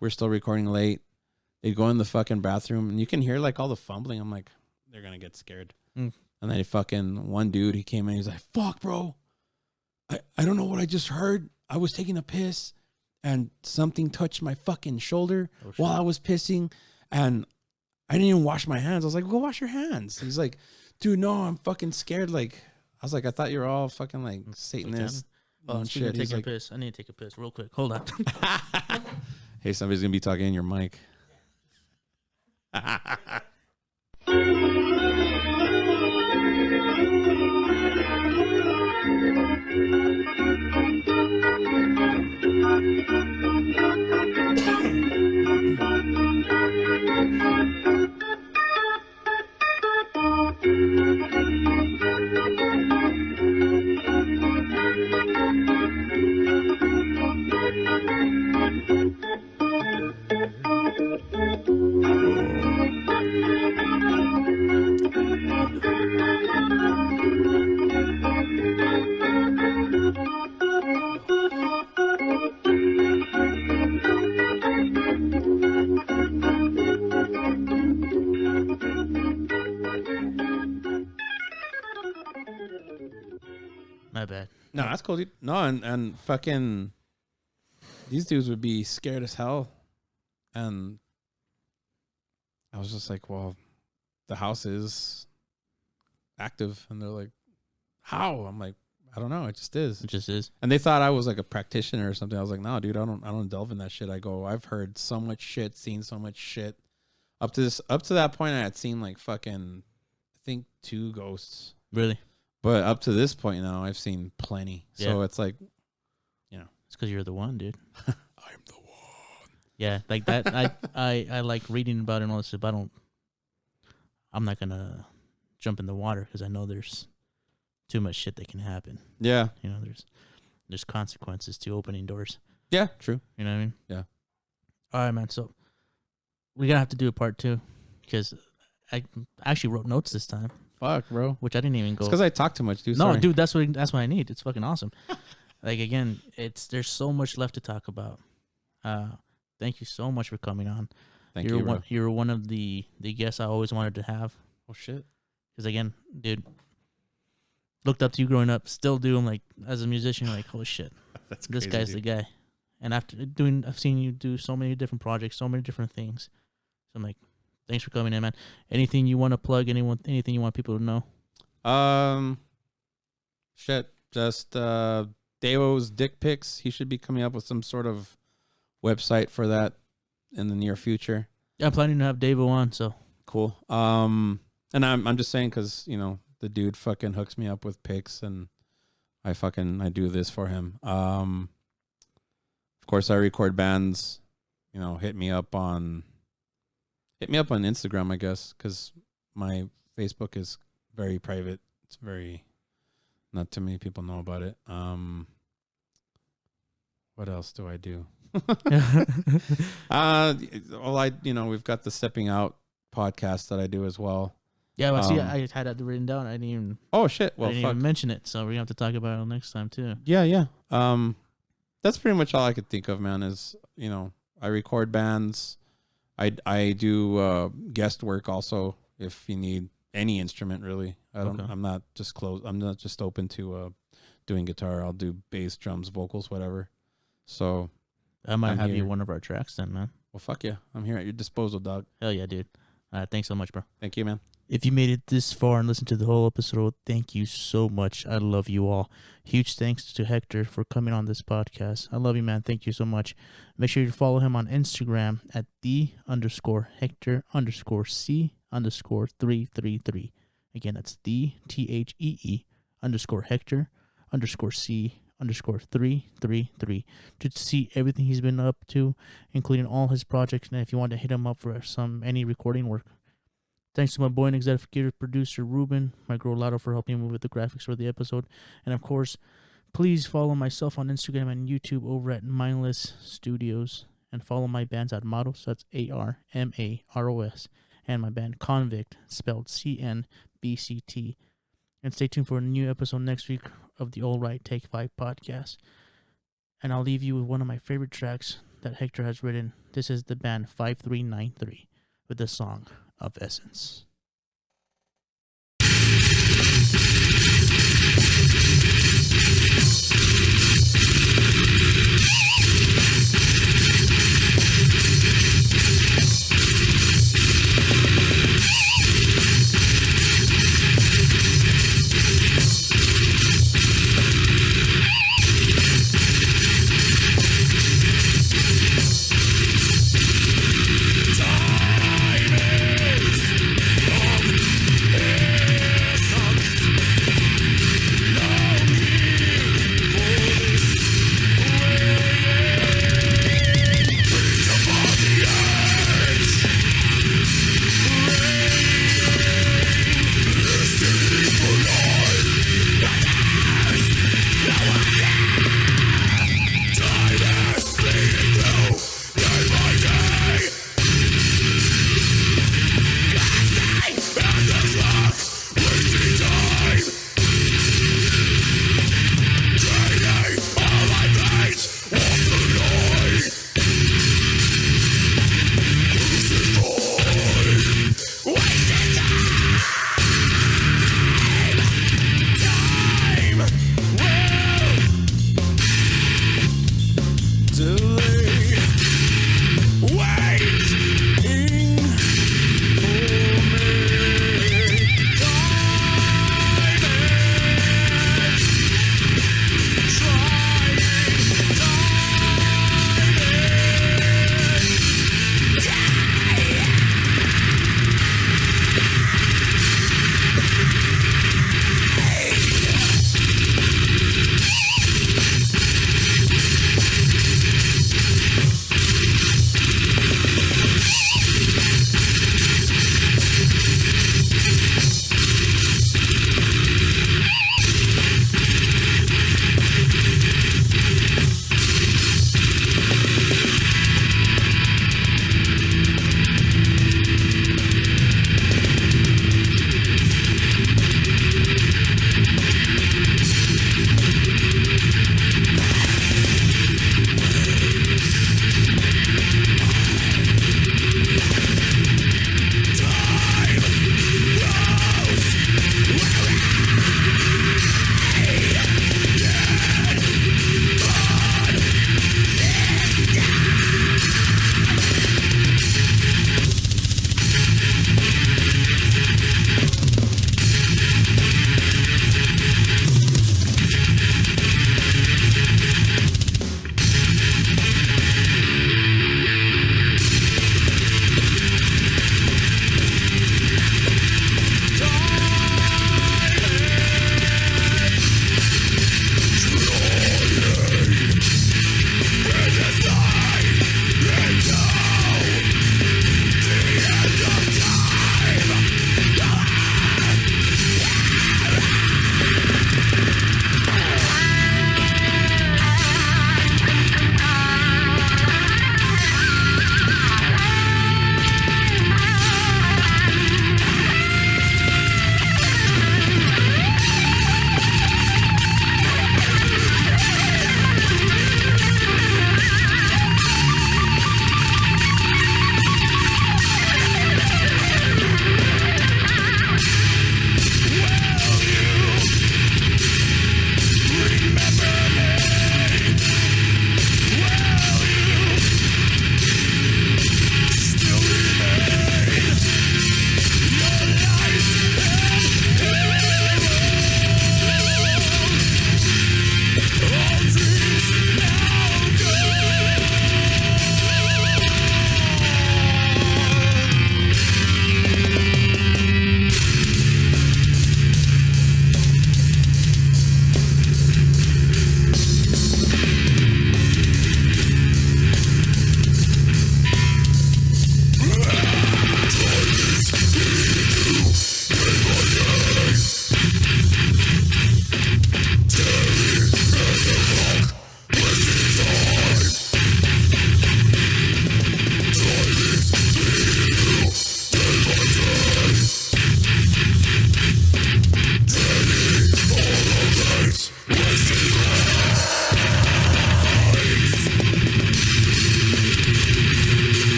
We're still recording late. They'd go in the fucking bathroom, and you can hear like all the fumbling. I'm like, they're gonna get scared. And then one dude, he came in, he's like, fuck, bro. I don't know what I just heard. I was taking a piss and something touched my fucking shoulder while I was pissing, and I didn't even wash my hands. I was like, go wash your hands. He's like, dude, no, I'm fucking scared. Like, I was like, I thought you were all fucking like Satanists. Oh, shit. I need to take a piss real quick. Hold on. Hey, somebody's going to be talking in your mic. My bad. No, that's cool, dude. No, and fucking these dudes would be scared as hell. And I was just like, well, the house is active. And they're like, how? I'm like, I don't know. It just is. It just is. And they thought I was like a practitioner or something. I was like, no, dude, I don't delve in that shit. I go, I've heard so much shit, seen so much shit. Up to that point, I had seen like fucking, I think 2 ghosts. Really? But up to this point now, I've seen plenty. Yeah. So it's like, it's because you're the one, dude. I'm the one. Yeah, like that. I like reading about it and all this stuff. But I'm not gonna jump in the water because I know there's too much shit that can happen. Yeah. There's consequences to opening doors. Yeah, true. You know what I mean? Yeah. All right, man. So we're gonna have to do a part 2 because I actually wrote notes this time. Fuck, bro. Which I didn't even go. It's because I talk too much, dude. No, Sorry. dude, that's what I need. It's fucking awesome. Like, again, there's so much left to talk about. Thank you so much for coming on. Thank you, bro. You're one of the guests I always wanted to have. Oh shit. Because again, dude, looked up to you growing up. Still do. I'm like, as a musician, like, holy shit, That's this crazy, guy's dude. the guy. And I've seen you do so many different projects, so many different things. So I'm like, Thanks for coming in, man. Anything you want to plug? Anything you want people to know? Shit. Just Devo's Dick Pics. He should be coming up with some sort of website for that in the near future. Yeah, I'm planning to have Devo on, so cool. And I'm just saying because the dude fucking hooks me up with pics, and I do this for him. Of course, I record bands. Hit me up on Instagram, I guess, because my Facebook is very private. It's very, not too many people know about it. What else do I do? We've got the Stepping Out podcast that I do as well. Yeah, well, see, I had that written down. I didn't even. Oh shit! Well, I didn't even mention it, so we're gonna have to talk about it next time too. Yeah. That's pretty much all I could think of, man. Is I record bands. I do guest work also. If you need any instrument, really, I'm not just closed. I'm not just open to doing guitar. I'll do bass, drums, vocals, whatever. So I might have you one of our tracks then, man. Well, fuck yeah. I'm here at your disposal, dog. Hell yeah, dude. All right, thanks so much, bro. Thank you, man. If you made it this far and listened to the whole episode, thank you so much. I love you all. Huge thanks to Hector for coming on this podcast. I love you, man. Thank you so much. Make sure you follow him on Instagram at _Hector_C_333. Again, that's THEHECtor_C_333 to see everything he's been up to, including all his projects. And if you want to hit him up for any recording work. Thanks to my boy and executive producer, Ruben, my girl Lotto, for helping me with the graphics for the episode. And of course, please follow myself on Instagram and YouTube over at Mindless Studios. And follow my bands at Maros, that's ARMAROS. And my band Convict, spelled CNBCT. And stay tuned for a new episode next week of the All Right Take 5 podcast. And I'll leave you with one of my favorite tracks that Hector has written. This is the band Five3Nine3 with the song of Essence.